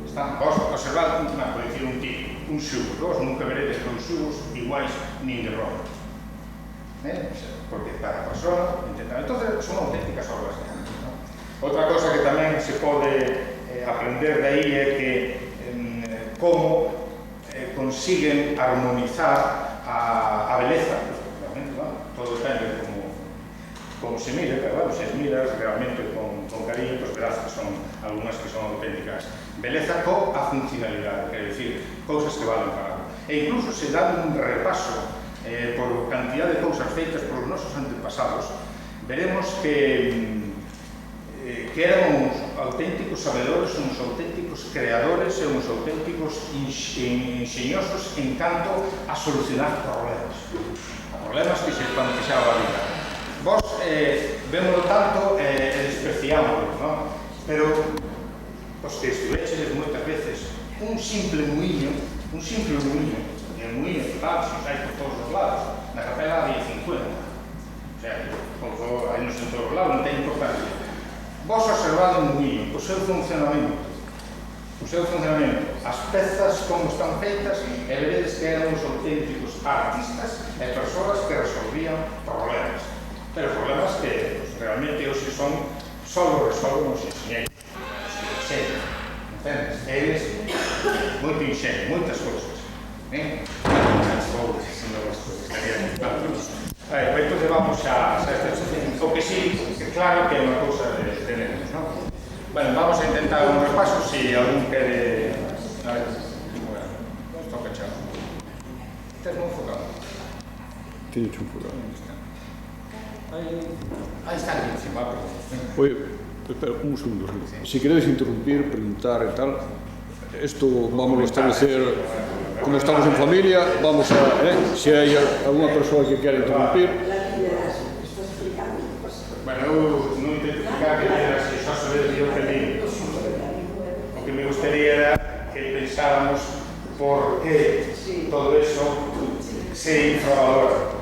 Están, vos observad, por dicir un tipo, un xugo, vos nunca veredes dous xugos iguais nin de ropa. Porque cada persona, entonces son auténticas obras de arte. Outra cosa que tamén se pode aprender de aí é que como consiguen armonizar a beleza. Realmente, todo depende como se mire, pero se miras realmente con cariño, pues verás que son algunhas que son auténticas beleza coa funcionalidade, quer dicir, cousas que valen para algo. E incluso se dan un repaso por cantidad de cousas feitas por os nosos antepasados, veremos que eran uns auténticos sabedores, uns auténticos creadores e uns auténticos enxeñosos en canto a solucionar problemas que se plantexaba a vida. Vos vémoslo tanto e despreciámoslo, non? Pero os que estuveches moitas veces un simple muiño, e o muiño total, se os hai por todos os lados, na capela había 50. O sea, hai nos en todos os lados, non ten importancia. Vos observade un muiño, o seu funcionamento, as pezas como están feitas, e veredes que eran uns auténticos artistas e persoas que resolvían problemas. Pero problemas que realmente hoxe son só resolven os enxeñeiros. Entendes? Eles, moito enxeño, moitas cousas. Entón vamos a esta sección. O que sí, claro que é unha cousa de nenos, non? Bueno, vamos a intentar un repaso, si algún quere... A ver, bueno, estou pechado. Estás moi enfocado? Teño enfocado. Ahí está aquí encima, perdón. Oye, espera, un segundo. Si queréis interrumpir, preguntar e tal, esto vamos a establecer, como estamos en familia, vamos a, si hai alguna persoa que quere interrumpir. Bueno, eu non intento explicar que se só saber yo que li. O que me gustaría era que pensáramos por que todo eso se infravalora.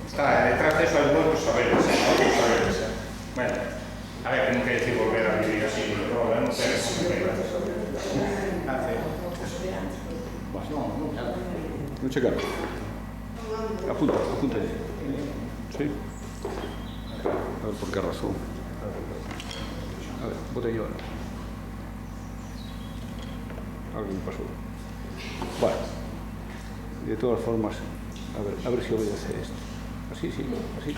Está, detrás de eso hai moitos saberes, Bueno, a ver, que non quer decir volver a vivir así, pero non ten ese problema. Non chegar. Apunta. Sí. A ver, por que razón. A ver, botei yo. Algo me pasou. Bueno, de todas formas, a ver si obedece esto. Así, sí, así.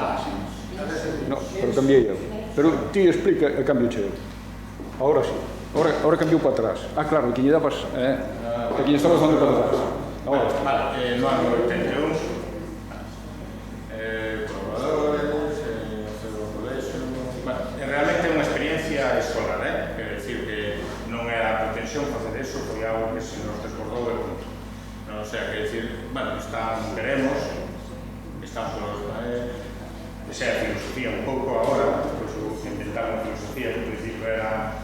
No, pero cambiei eu. Pero ti explica e cambio cheo. Ahora sí. Ahora cambiou para atrás. Ah, claro, que lle dabas, que lle estabas dando para atrás. Ahora. Vale, no ano 81, probadores, bueno, realmente é unha experiencia escolar, quer decir que non era a pretensión facer eso, foi algo que se nos desbordou de punto. O sea, quer decir, bueno, veremos, están por esa filosofía un pouco agora, pois inventar unha filosofía que en principio era,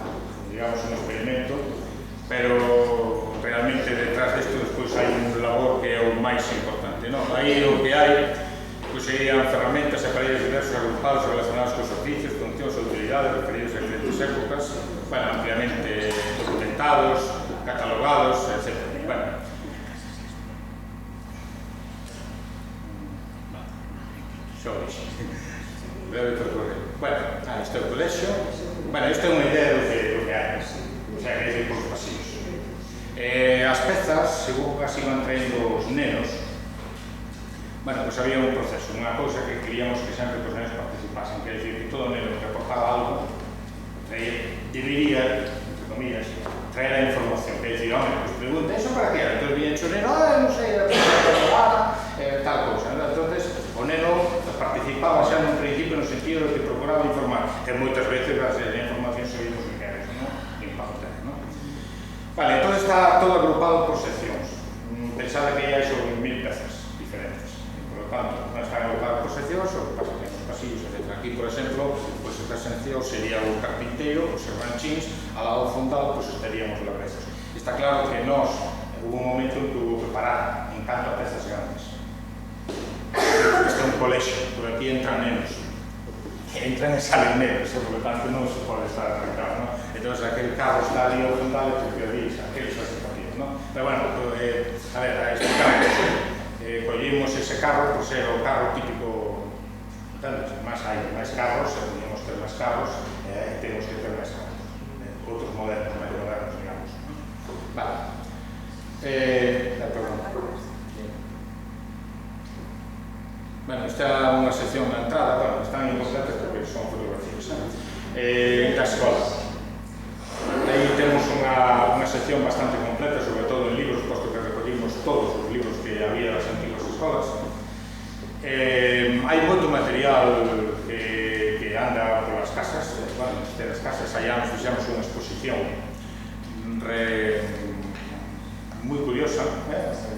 digamos, un experimento, pero realmente detrás desto despois hai un labor que é o máis importante, non? Aí o que hai, pois serían ferramentas e aparellos diversos agrupados relacionados cos oficios, funcións e utilidades referidos a diferentes épocas, bueno, ampliamente documentados, catalogados, etc. Bueno, xo dixo. Breve percorrer. Bueno, isto é o colexio. Bueno, isto é unha idea do que hai. O sea, que hai por os pasillos. As pezas, según as iban traendo os nenos, bueno, pois había un proceso, unha cousa que queríamos que sempre os nenos participasen, que é dicir, que todo neno que aportaba algo debería, entre comillas, traer a información, que é dicir, home, pues pregunta, ¿eso para qué? Entón viña o neno, non sei, tal cousa, entonces o neno participaba xa nun principio no sentido de que procuraba informar, que moitas veces as informacións seguimos que queres, non? Impactar, non? Vale, entón está todo agrupado por seccións. Pensade que hai sobre 1000 pezas diferentes. Por lo tanto, non están agrupadas por seccións, sobre os pasillos, etc. Aquí, por exemplo, esta sección sería o carpinteiro, os serranchíns, ao lado fondal, estaríamos os labregos. Está claro que nós, hubo un momento en que hubo que parar en canto a pezas grandes. Este é un colexio, por aquí entran nenos. Entran e salen nenos, por lo tanto non se pode estar trancado, non? Entón, aquel carro está ali ao frontal, porque aqueles son situativos, non? Pero, bueno, a ver, a explicar collimos ese carro, pois era o carro típico, máis hai máis carros, podíamos ter máis carros, temos que ter máis carros. Outros modernos, máis modernos, digamos. Vale. Perdón. Bueno, esta é unha sección na entrada, bueno, están incompletas porque son fotografías da escola. Aí temos unha sección bastante completa, sobre todo en libros, posto que recollimos todos os libros que había das antiguas escolas. Hai moito material que anda polas casas, bueno, das casas, allá nos fixamos unha exposición moi curiosa,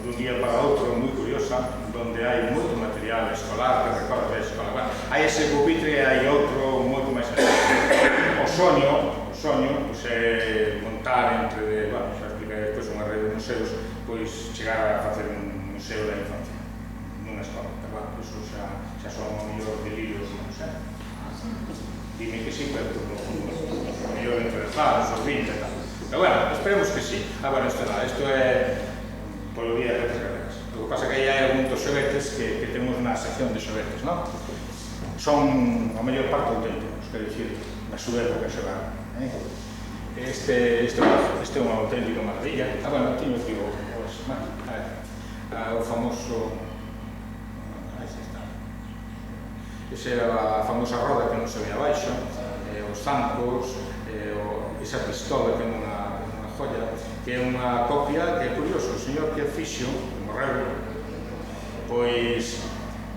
dun día para outro, moi curiosa, donde hai moito material escolar que recorda a escola. Bueno, hai ese pupitre e hai outro moito máis o soño, pois é montar entre, bueno, xa explicaré depois unha rede de museos, pois chegar a facer un museo da infancia nunha escola, claro, iso xa son o mellor delirios, non sei. Dime que sí, pero o mellor entre os 20 e tal. Pero bueno, esperemos que sí. Bueno, isto é polo día de Letras Galegas. O que pasa é que aí hai algúns xoguetes que temos na sección de xoguetes, non? Son a mellor parte auténticos, quero dicir, na súa época xogaron. Este é unha auténtica maravilla. Bueno, tiño aquí o famoso... Aí está. Esa era a famosa roda que non se ve abaixo, os zancos, esa pistola que é unha joya, que é unha copia que é curioso, o señor que fixo, morreu, pois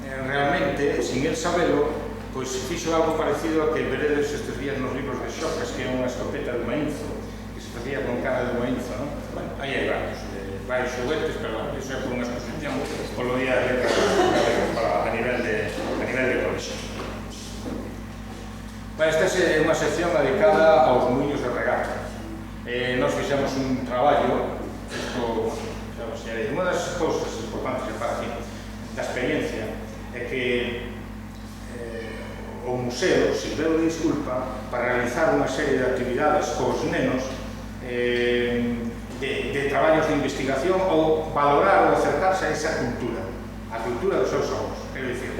realmente, sin el sabelo, pois fixo algo parecido a que veredes estes días nos libros de Xocas, que é unha escopeta de maínzo, que se facía con cara de maínzo, non? Bueno, aí hai varios xoguetes, pero iso é por unha exposición polo día de Letras a nivel de colexio. Esta é unha sección dedicada aos muiños de regata. Nos fixemos un traballo, unha das cousas importantes que para aquí da experiencia é que o museo sirveu de disculpa para realizar unha serie de actividades cos nenos de traballos de investigación ou valorar ou acercarse a esa cultura, a cultura dos seus avós. Quero dicir,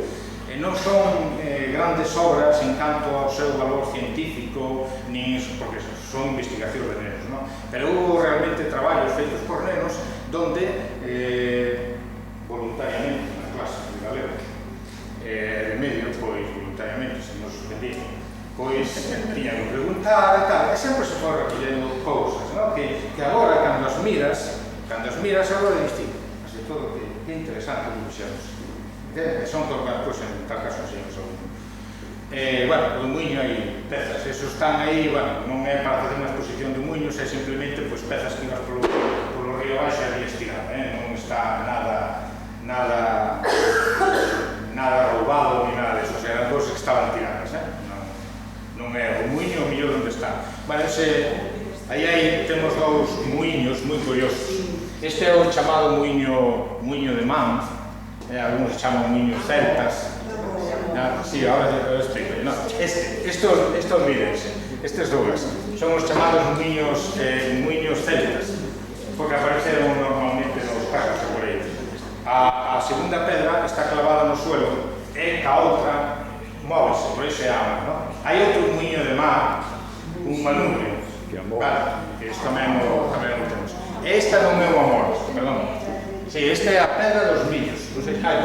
non son grandes obras en canto ao seu valor científico, nin iso, porque son investigacións de nenos, non? Pero hubo realmente traballos feitos por nenos donde, voluntariamente, na clase de galego, de medio, pois, voluntariamente, se nos suspendía, pois, tiñan que preguntar e tal, e sempre se foi recollendo cousas, non? Que agora, cando as miras, agora distinto, así todo, que interesante que fixemos. Son todas, pois, en tal caso, así, bueno, o muiño hai pezas, esos están aí, bueno, non é para facer unha exposición de muiños, é simplemente, pois, pezas que ibas polo río baixo e ali estirar, non está nada roubado ni nada deso, eran cousas que estaban tiradas, non é o muiño o millor onde está. Vale, aí temos dous muiños moi curiosos. Este é o chamado muiño de man, algunos chaman muiños celtas. Sí, ahora te explico. Estos mírense, estes dous son os chamados muiños celtas, porque apareceron normalmente nos carros de por aí. A segunda pedra está clavada no suelo e a outra móvese, por iso é ama, non? Hai outro muiño de mar, un manubrio, que isto tamén o temos. Esta non é un amor, perdón. Sí, esta é a pedra dos millos. A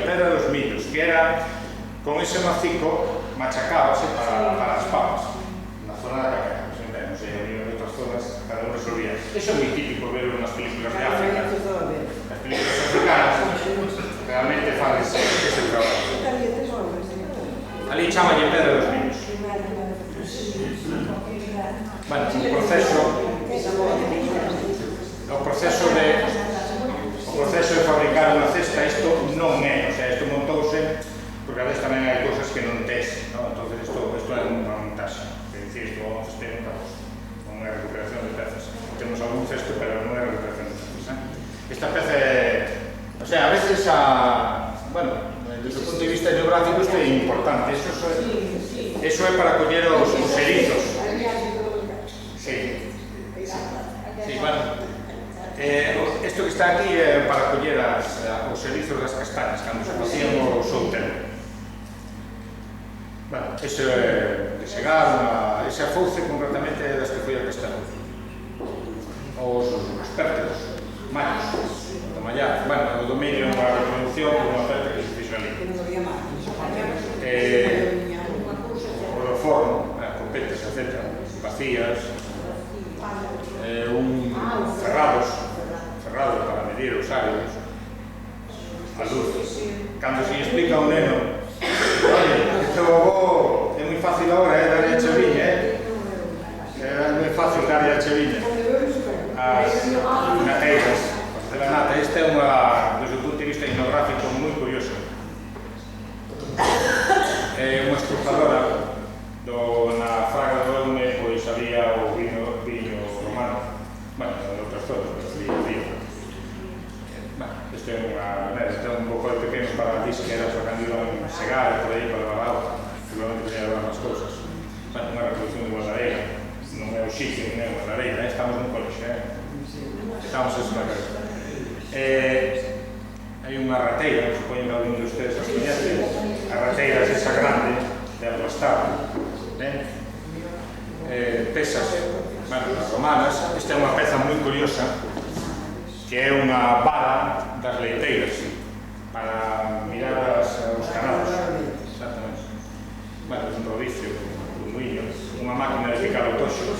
pedra dos millos, que era con ese macico machacábase para as papas, na zona da carrera, non sei, en outras zonas cada un resolvía. Eso é moi típico verlo nas películas de África. As películas africanas realmente fan ese traballo. Ali chamalle pedra dos millos. Bueno, o proceso de fabricar unha cesta, isto non é, o sea, isto montouse porque a veces tamén hai cousas que non tes, non? Entón, isto é unha montaxe, que dicir, isto vamos a ter unha recuperación de pezas. temos algún cesto, pero non é recuperación de cestas. Esta peza é... O sea, a veces bueno, desde o punto de vista geográfico isto é importante. Eso é para coller os erizos. Sí. Sí, bueno. Isto que está aquí é para coller os erizos das castañas, cando se facían o soutelo. Bueno, iso é de segar, esa fouce concretamente das que foi a castaña. Os pértidos, mallos, do mallar, bueno, o dominio é unha reproducción de unha oferta que se fixo ali. O do forno, copetes, etc., vacías, ferrados para medir os aros, a luz. Cando se explica a un neno, oye, este avó é moi fácil agora, darlle a chaviña, é moi fácil darlle a chaviña. As nateiras, de la nata, esta é unha, desde o punto de vista etnográfico, moi curiosa. É unha estruzadora na Fraga do Eume, pois había o viño romano, bueno, de outras zonas, pero había. Isto é un pouco de pequeno para a disque, era para cando iban a segar, por aí, para lavar, seguramente tenía que lavar as cousas. Bueno, unha reproducción de guardareira, non é o xique, non é o guardareira, estamos nun colexo, estamos en unha casa. Hai unha rateira, que supoñen que alguén de ustedes as coñece, a rateira é esa grande, de aplastar, pesas, bueno, as romanas. Esta é unha peza moi curiosa, que é unha vara das leiteiras para mirar os canados. Exactamente. Bueno, un rodicio, un muiño, unha máquina de picar o toxo,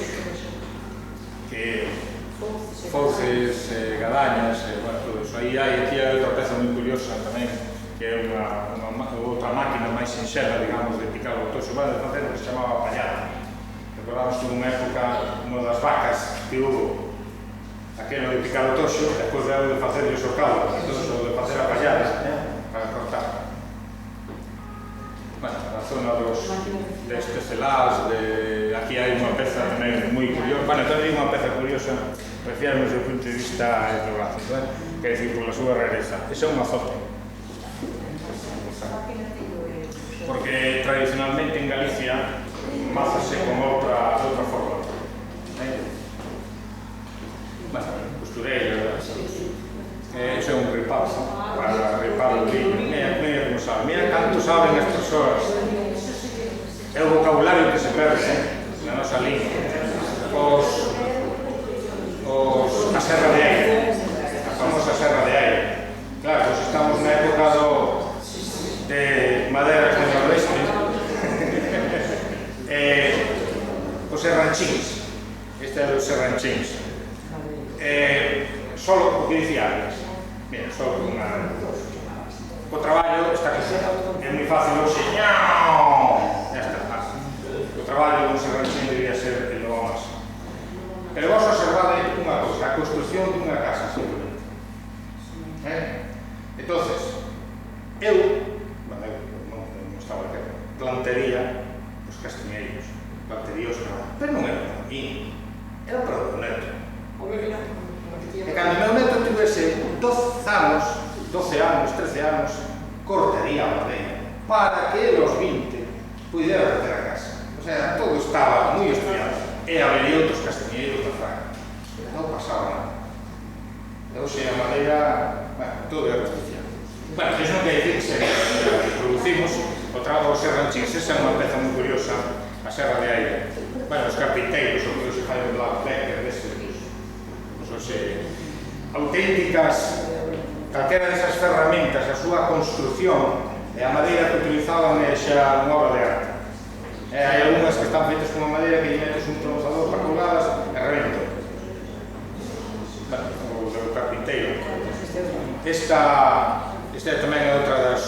que fouces, gadañas, bueno, todo eso. Aí aquí hai outra peza moi curiosa tamén, que é outra máquina máis sinxela, digamos, de picar o toxo, de facer o que se chamaba pallada. Recordamos que nunha época, unha das vacas que hubo, aquelo de picar o toxo, despois de facer o caldo, o de facer a pallada, para cortar. Bueno, na zona destes celás, aquí hai unha peza tamén moi curiosa, bueno, tamén hai unha peza curiosa, refiéramos do punto de vista etnográfico, que é dicir, pola súa rareza. Esa é unha azote. Porque tradicionalmente en Galicia mázase con outra forma. Bueno, costureira, iso é un ripazo para ripar o viño. Mira como sabe, mira canto saben as persoas. É o vocabulario que se perde na nosa lingua. A serra de aire, a famosa serra de aire. Claro, pues estamos na época de maderas de noroeste. Os serranchíns. Este é dos serranchíns. Solo o que dicía antes. Mira, solo con unha... O traballo está complicado. É moi fácil hoxe. Ya está. O traballo dun serranchín debería ser el novo máximo. Pero vos observade unha cosa, a construcción dunha casa, simplemente. Entonces, eu non estaba aquí, plantería os castiñeiros, plantería os grados, pero non era para mí, era para o meu neto. E cando o meu neto tivese 12 anos, 13 anos, cortaría a madeira para que os 20 pudera facer a casa. O sea, todo estaba moi estudiado. E habería outros castiñeiros na Fraga. Non pasaba nada. E hoxe a madeira, bueno, todo é artificial. Bueno, iso non quer dicir que se producimos o trago dos serranchíns. Esa é unha peza moi curiosa, a serra de aire. Bueno, os carpinteiros, o que se fai o Black Becker, auténticas, calquera desas ferramentas, a súa construcción e a madeira que utilizaban é xa unha obra de arte. Hai algunhas que están feitas con a madeira que lle metes un tronzador para colgadas e revento. Bueno, o do carpinteiro. Esta é tamén outra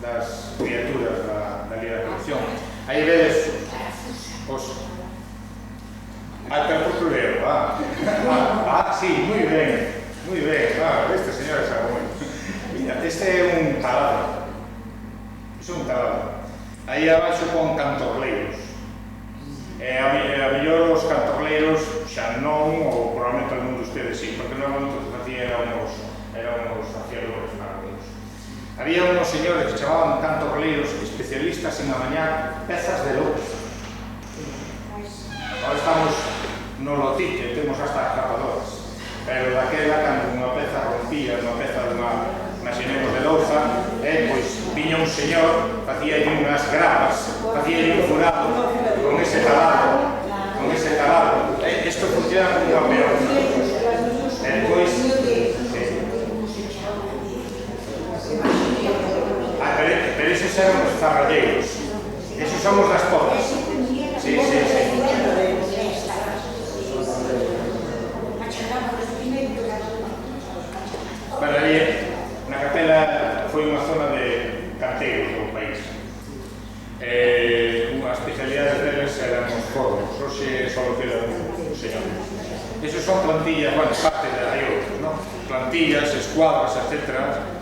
das criaturas da lía da corrupción. Aí vedes os... pero por plureo, sí, moi ben, este señor é sabe. Mira, este é un taladro. Iso é un taladro. Aí abaixo pon cantorleiros. A mellor os cantorleiros xa non, ou probablemente algún de ustedes sí, porque normalmente o que facía eran os afiadores para Deus. Había unos señores que chamaban cantorleiros especialistas en amañar pezas de lobo. Ahora estamos no lotique, temos hasta escapadoras, pero daquela, cando unha peza rompía, unha peza dunha, imaginemos, de louza, pois viña un señor, facía unhas grapas, facía un furado con ese talado, isto funciona como unha peor. Depois, pero esos eran os zarralleiros, esos somos das potas. Sí. Bueno, aí, na capela, foi unha zona de canteiros do país. Unha especialidade deles eran os fornos, hoxe só quedan os señores. Esos son plantillas, bueno, parte de aí outros, non? Plantillas, escuadras, etc.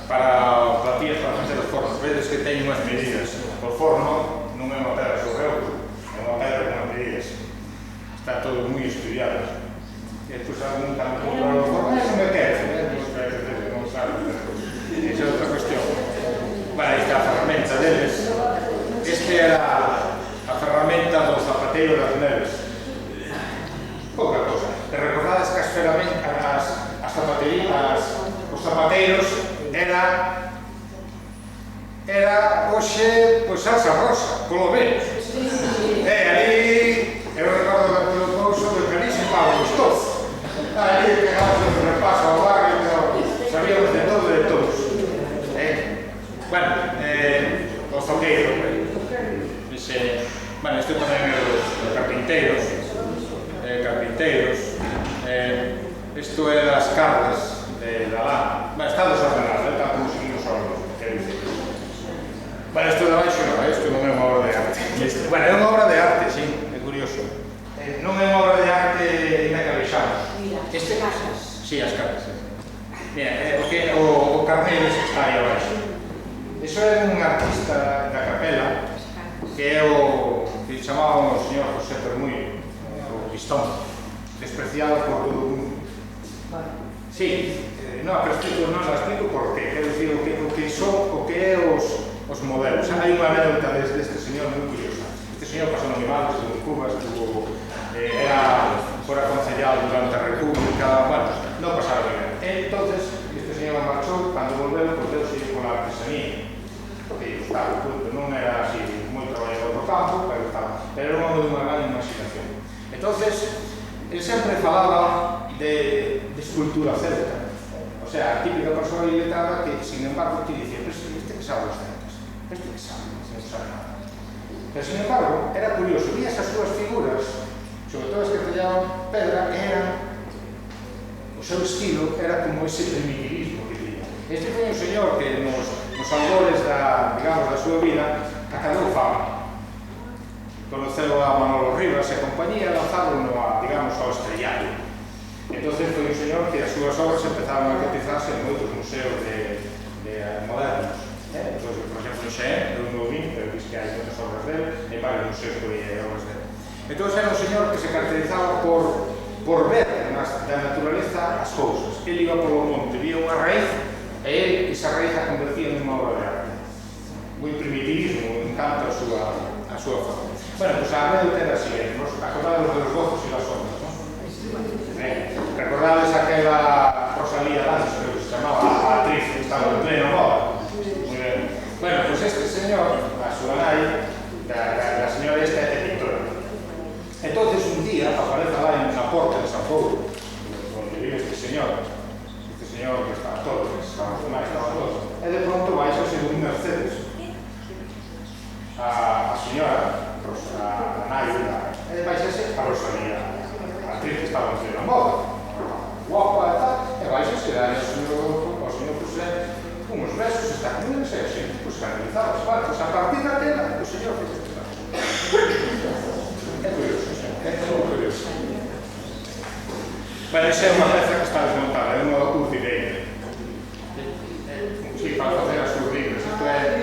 Para plantillas para facer os fornos. Vedes que teñen unhas medidas. O forno non é unha pedra sobre outro, é unha pedra con unhas medidas. Está todo moi estudiado. E despois algún tanto comprar o forno, non me quero, non sabe. Esa é outra cuestión. Bueno, aí está a ferramenta deles. Este era a ferramenta do zapateiro das neves. Pouca cosa. Te recordades que as ferramentas, as zapaterías, os zapateiros era hoxe, pois, salsa rosa, polo menos. Ali, eu recordo pelo pouso do Canixe e Pablo Gustoso. Ali pegamos un repaso ao barrio, pero sabíamos de todo e de todos. Bueno, o zapateiro, bueno, isto tamén é os carpinteiros, isto é das cargas da lana. Bueno, está desordenado, está como seguimos ordenos, quero dicir. Bueno, isto de baixo non, isto non é unha obra de arte. Bueno, é unha obra de arte, sí, é curioso. Non é unha obra de arte inacabexamos. Este casas? Sí, as cargas. Mira, o Carneiro está aí abaixo. Iso é un artista da capela que é o que chamaban o señor José Permuy, o Pistón, despreciado por todo o mundo. Sí, non, pero explico por qué. Quero dicir, o que é os modelos. Hai unha anécdota deste señor moi curiosa. Este señor pasou no Animal, estuvo en Cuba, fora concejal durante a República, bueno, non pasaba ben. Entonces, este señor marchou, cando volveu, corteuse con a artesanía. Porque estaba, non era así moi traballador do campo, pero era un homem de unha gran imaginación. Entonces, ele sempre falaba de escultura celta. O sea, a típica persoa iletrada que, sin embargo, te dicía, pero este que sabe os celtas, este que sabe, non sabe nada. Pero, sin embargo, era curioso, vías as súas figuras, sobre todo as que tallaban pedra, o seu estilo era como ese primitivismo que tiña. Este foi un señor que nos albores da súa vida acadou fama. Conoceu a Manolo Rivas e compañía, lanzaron ao estrellato. Entón foi un señor que as súas obras empezaron a cotizarse en moitos museos modernos. Entón, por exemplo, en Xeén, eu non vi, pero diz que hai moitas obras dele, e varios museos que hai obras dele. Entón era un señor que se caracterizaba por ver da naturaleza as cousas. Ele iba polo monte, vía unha raíz, e esa raíz a convertía en unha obra de arte. Moi primitivismo, encanta a súa forma. Bueno, pues a anécdota era así, acordades de los gozos e las sombras, non? Recordades aquela Rosalía Lanz, que se chamaba a actriz que estaba en pleno moda. Muy ben. Bueno, pues este señor, a súa nai, la señora esta é pintora. Entonces un día aparece lá en la porta de San Paulo, donde vive este señor que estaba todo, estaba todo, e de pronto baixase un Mercedes. A señora, a nai, baixase a Rosalía, a actriz que estaba en plena moda, guapa e tal, e baixase a señor José uns besos, está con eles, e a xente, pues, canalizadas, vale, pues a partir daquela, o señor fez este tal. É curioso, é moi curioso. Bueno, esa é unha peza que está desmontada, é unha urdideira. Sí, para facer as urdidas, isto é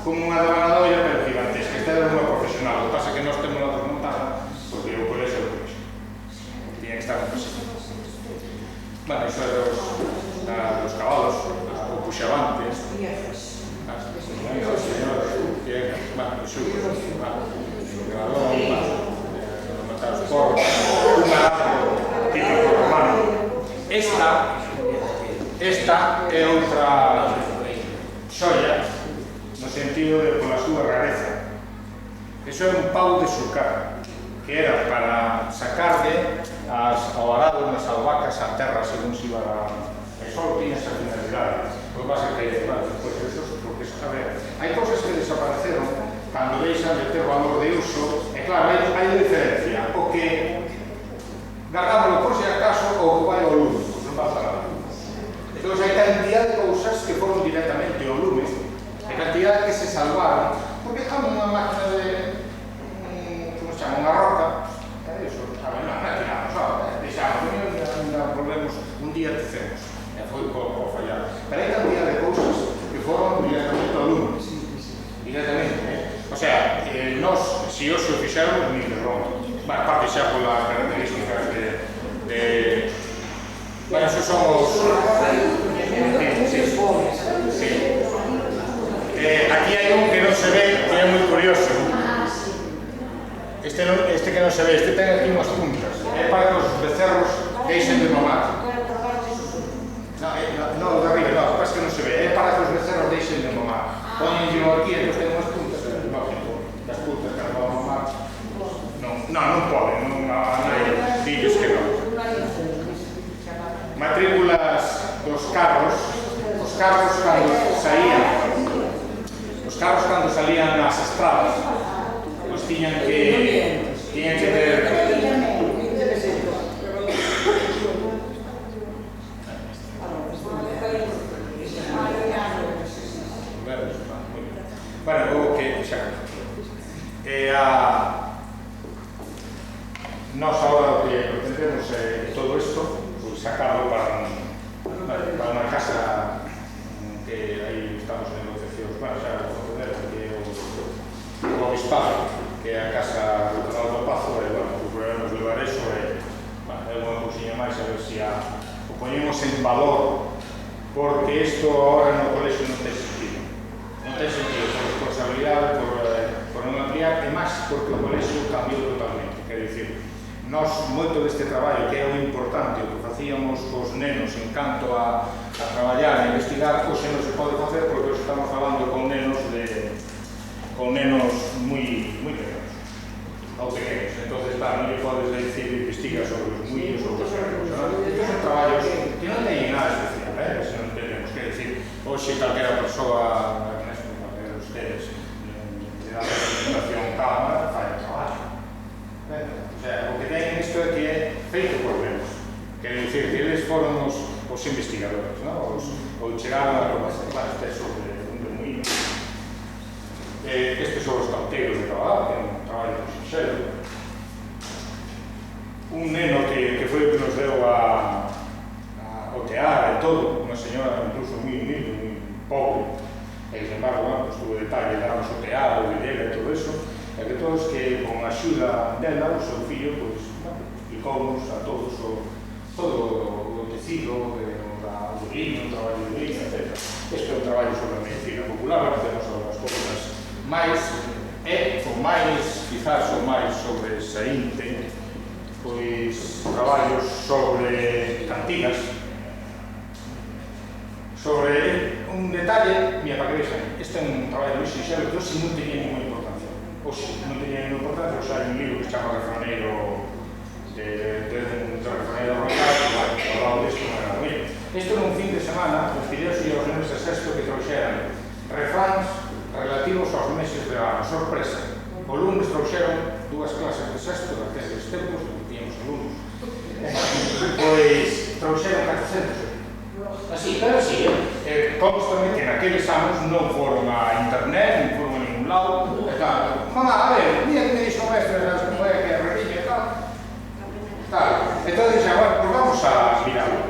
como unha dobanadoira, pero gigantesca. Esta é unha profesional, o que pasa que nós temos a desmontada, porque eu por eso lo coñexo. dos cabalos, o puxavantes, matar os porcos, un arado típico romano. Esta é outra xoia no sentido de pola súa rareza. Iso é un pau de surcar, que era para sacarle ao arado nas albacas a terra según se iba a... E só tiña esa finalidade. O que pasa que, bueno, despois de eso, porque, a ver, hai cousas que desapareceron cando deixan de ter valor de uso, e claro, hai diferencia. O que gardámoslo por si acaso ou que vai ao lume, pois non pasa nada. Entón, hai cantidad de cousas que foron directamente ao lume, e cantidad que se salvaron, porque dejamos unha máquina de, como se chama, unha roca, eso, a ver, non tiramos, deixamos, volvemos, un día tecemos, e foi por fallar. Pero hai cantidad de cousas que foron directamente ao lume, directamente, o sea, nós, se hoxe o fixéramos, nin de Roma. Bueno, aparte xa polas características de... Bueno, eso somos... Sí. Aquí hai un que non se ve, que é moi curioso. Este que non se ve, este ten aquí unhas puntas. É para que os becerros deixen de mamar. No, de arriba, no, é que non se ve. É para que os becerros deixen de mamar. Póñenlo aquí, e ten unhas puntas, lógico. Das puntas que non van a mamar. Non poden, non hai fillos que non. Matrículas dos carros. Os carros cando salían nas estradas, pois tiñan que ter... Bueno, o que xa... Nós agora o que pretendemos todo isto, pois sacarlo para unha casa que aí estamos en negociacións, bueno, xa o contender, que é o Obispado, que é a casa do Pazo, e, bueno, o podemos levar eso, e, bueno, é unha cousiña máis, a ver se o poñemos en valor, porque isto agora no colexio non ten sentido. Non ten sentido por responsabilidade, por non ampliar, e máis porque o colexio cambiou totalmente, quer dicir, nós, moito deste traballo, que é o importante, o que facíamos cos nenos en canto a traballar e investigar, hoxe non se pode facer porque hoxe estamos falando con nenos moi pequenos, ou pequenos. Entonces, claro, non lle podes decir investiga sobre os muillos ou os erros. Son traballos que non teñen nada especial, se non tenemos que decir, hoxe calquera persoa, calquera de ustedes, de dar a presentación cámara, fai o traballo. O sea, o que ten isto é que é feito por menos. Quer dicir que eles foron os investigadores, ¿no? Ou chegaron a este sobre un demuíno. Estes son os canteiros de traballo, que é un traballo sinxelo. Un neno que foi o que nos deu a otear e todo, unha señora incluso moi humilde, moi pobre, e sin embargo, bueno, estuvo detalle, darnos o tear, o videla e todo eso, e que todos que, con a axuda dela, o seu fillo, pois, explicounos a todos todo o tecido, o liño, o traballo de liño, etc. Este é un traballo sobre a medicina popular, temos as cousas máis, quizás o máis sobre saínte, pois, traballos sobre cantigas, sobre un detalle, mira, para que vexan, este é un traballo moi sinxelo que hoxe non tenía ninguna importancia. Hoxe non tenía ninguna importancia, hoxe hai un libro que se chama Refraneiro de Refraneiro Rocal, que vai, ao lado disto non era mío. Isto era un fin de semana, os pideos e os nenos de sexto que trouxeran refráns relativos aos meses de ano, sorpresa. O lunes trouxeron dúas clases de sexto daqueles tempos, que tíamos alumnos, pois trouxeron 400. Así, pero así, constame que naqueles anos non foron a internet, non foron a ningún lado, e tal, mamá, a ver, mira que me dixo o mestre, como é que a rediña e tal, entón dixen, bueno, pues vamos a mirarlo.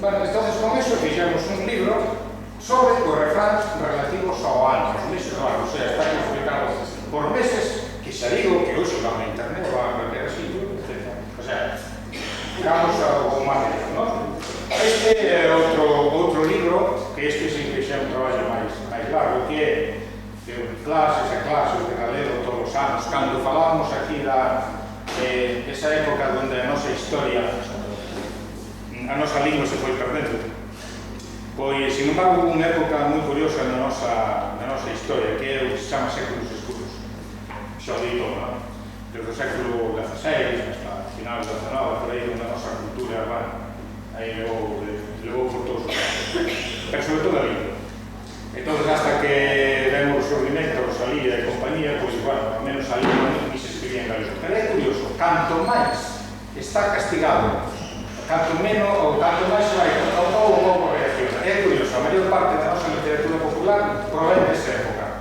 Bueno, entonces con eso fixemos un libro sobre os refráns relativos ao ano, os meses do ano, o sea, está explicado por meses, que xa digo que hoxe van a internet, van a cualquier sitio, etc. O sea, digamos ao material, ¿no? Este falábamos aquí esa época onde a nosa historia, a nosa lingua se foi perdendo. Pois, sin embargo, unha época moi curiosa na nosa historia, que é o que se chama séculos escuros. Xa o digo, non? Desde o século XVI hasta final do XIX, por aí, onde a nosa cultura urbana aí levou por todos os lados. Pero sobre todo a lingua. Entón, hasta que vemos o xurdimento, Rosalía e compañía, pois, bueno, ao menos a lingua non se escribía en galego. Pero é curioso, canto máis está castigado, canto menos ou canto máis se vai, ou pouco reacciona. É curioso, a maior parte da nosa literatura popular provén desa época.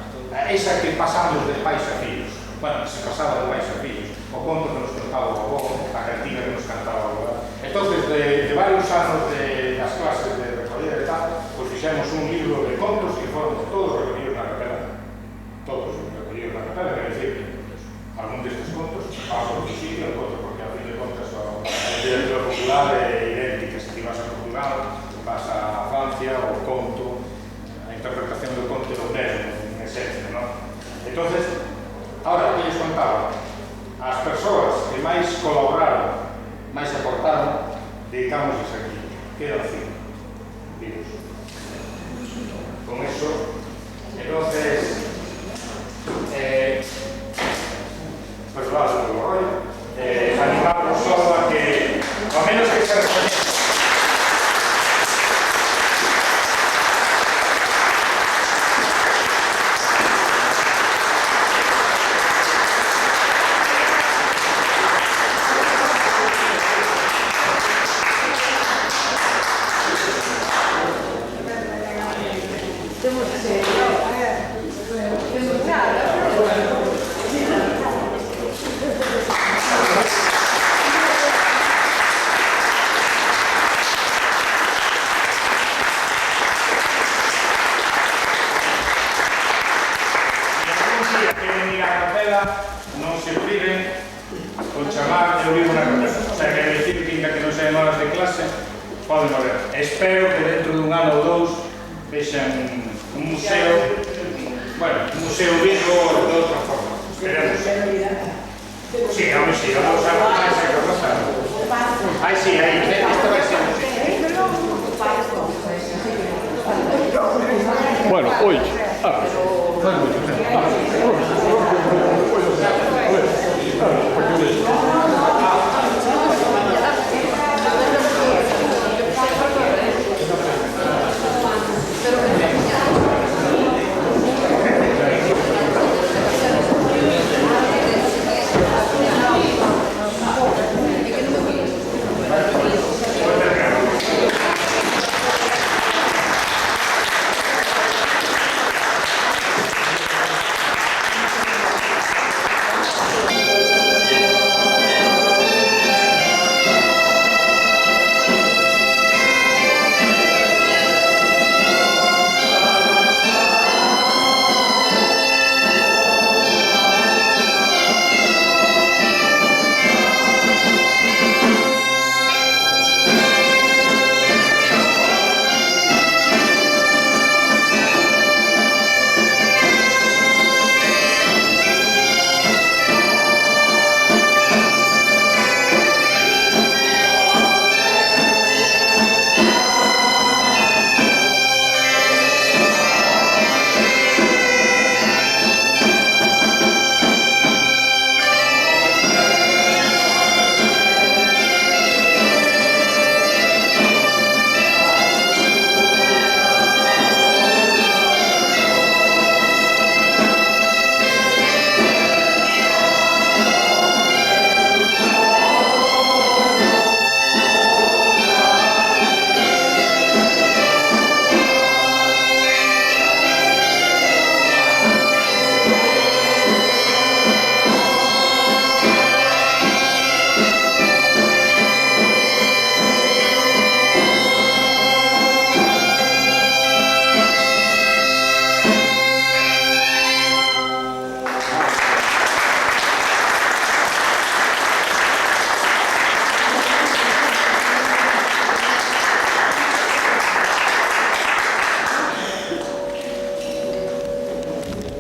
Esa que pasamos de pais a fillos. Bueno, se pasaba de pais a fillos. O conto que nos contaba o avó, a cantiga que nos cantaba o avó. Entón, de varios anos das clases de recollida e tal, pois fixemos un libro de contos que foron todos recollidos na capela. Todos recollidos na capela, quer dizer que algún destes contos pasa por sitio en conto, porque a fin de contas a literatura popular é idéntica. Se ti vas a Portugal, vas a Francia, o conto, a interpretación do conto é o mesmo, en esencia, non? Entón, ahora, o que lles contaba, as persoas que máis colaboraron, máis aportaron, dedicámosles aquí. Quedan 5 vivos. Con eso, entonces, perdón polo rollo, animamos solo a que, ao menos que se recoñece. Non se olviden con chamar de ouvir unha capela. O sea, que decir que ainda que non sean horas de clase, poden volver. Espero que dentro dun ano ou dous vexan un museo, bueno, un museo vivo de outra forma. Esperemos. Sí, home, sí, vamos a máis a cosa. Aí sí, aí, isto vai ser un sitio. Bueno, oye,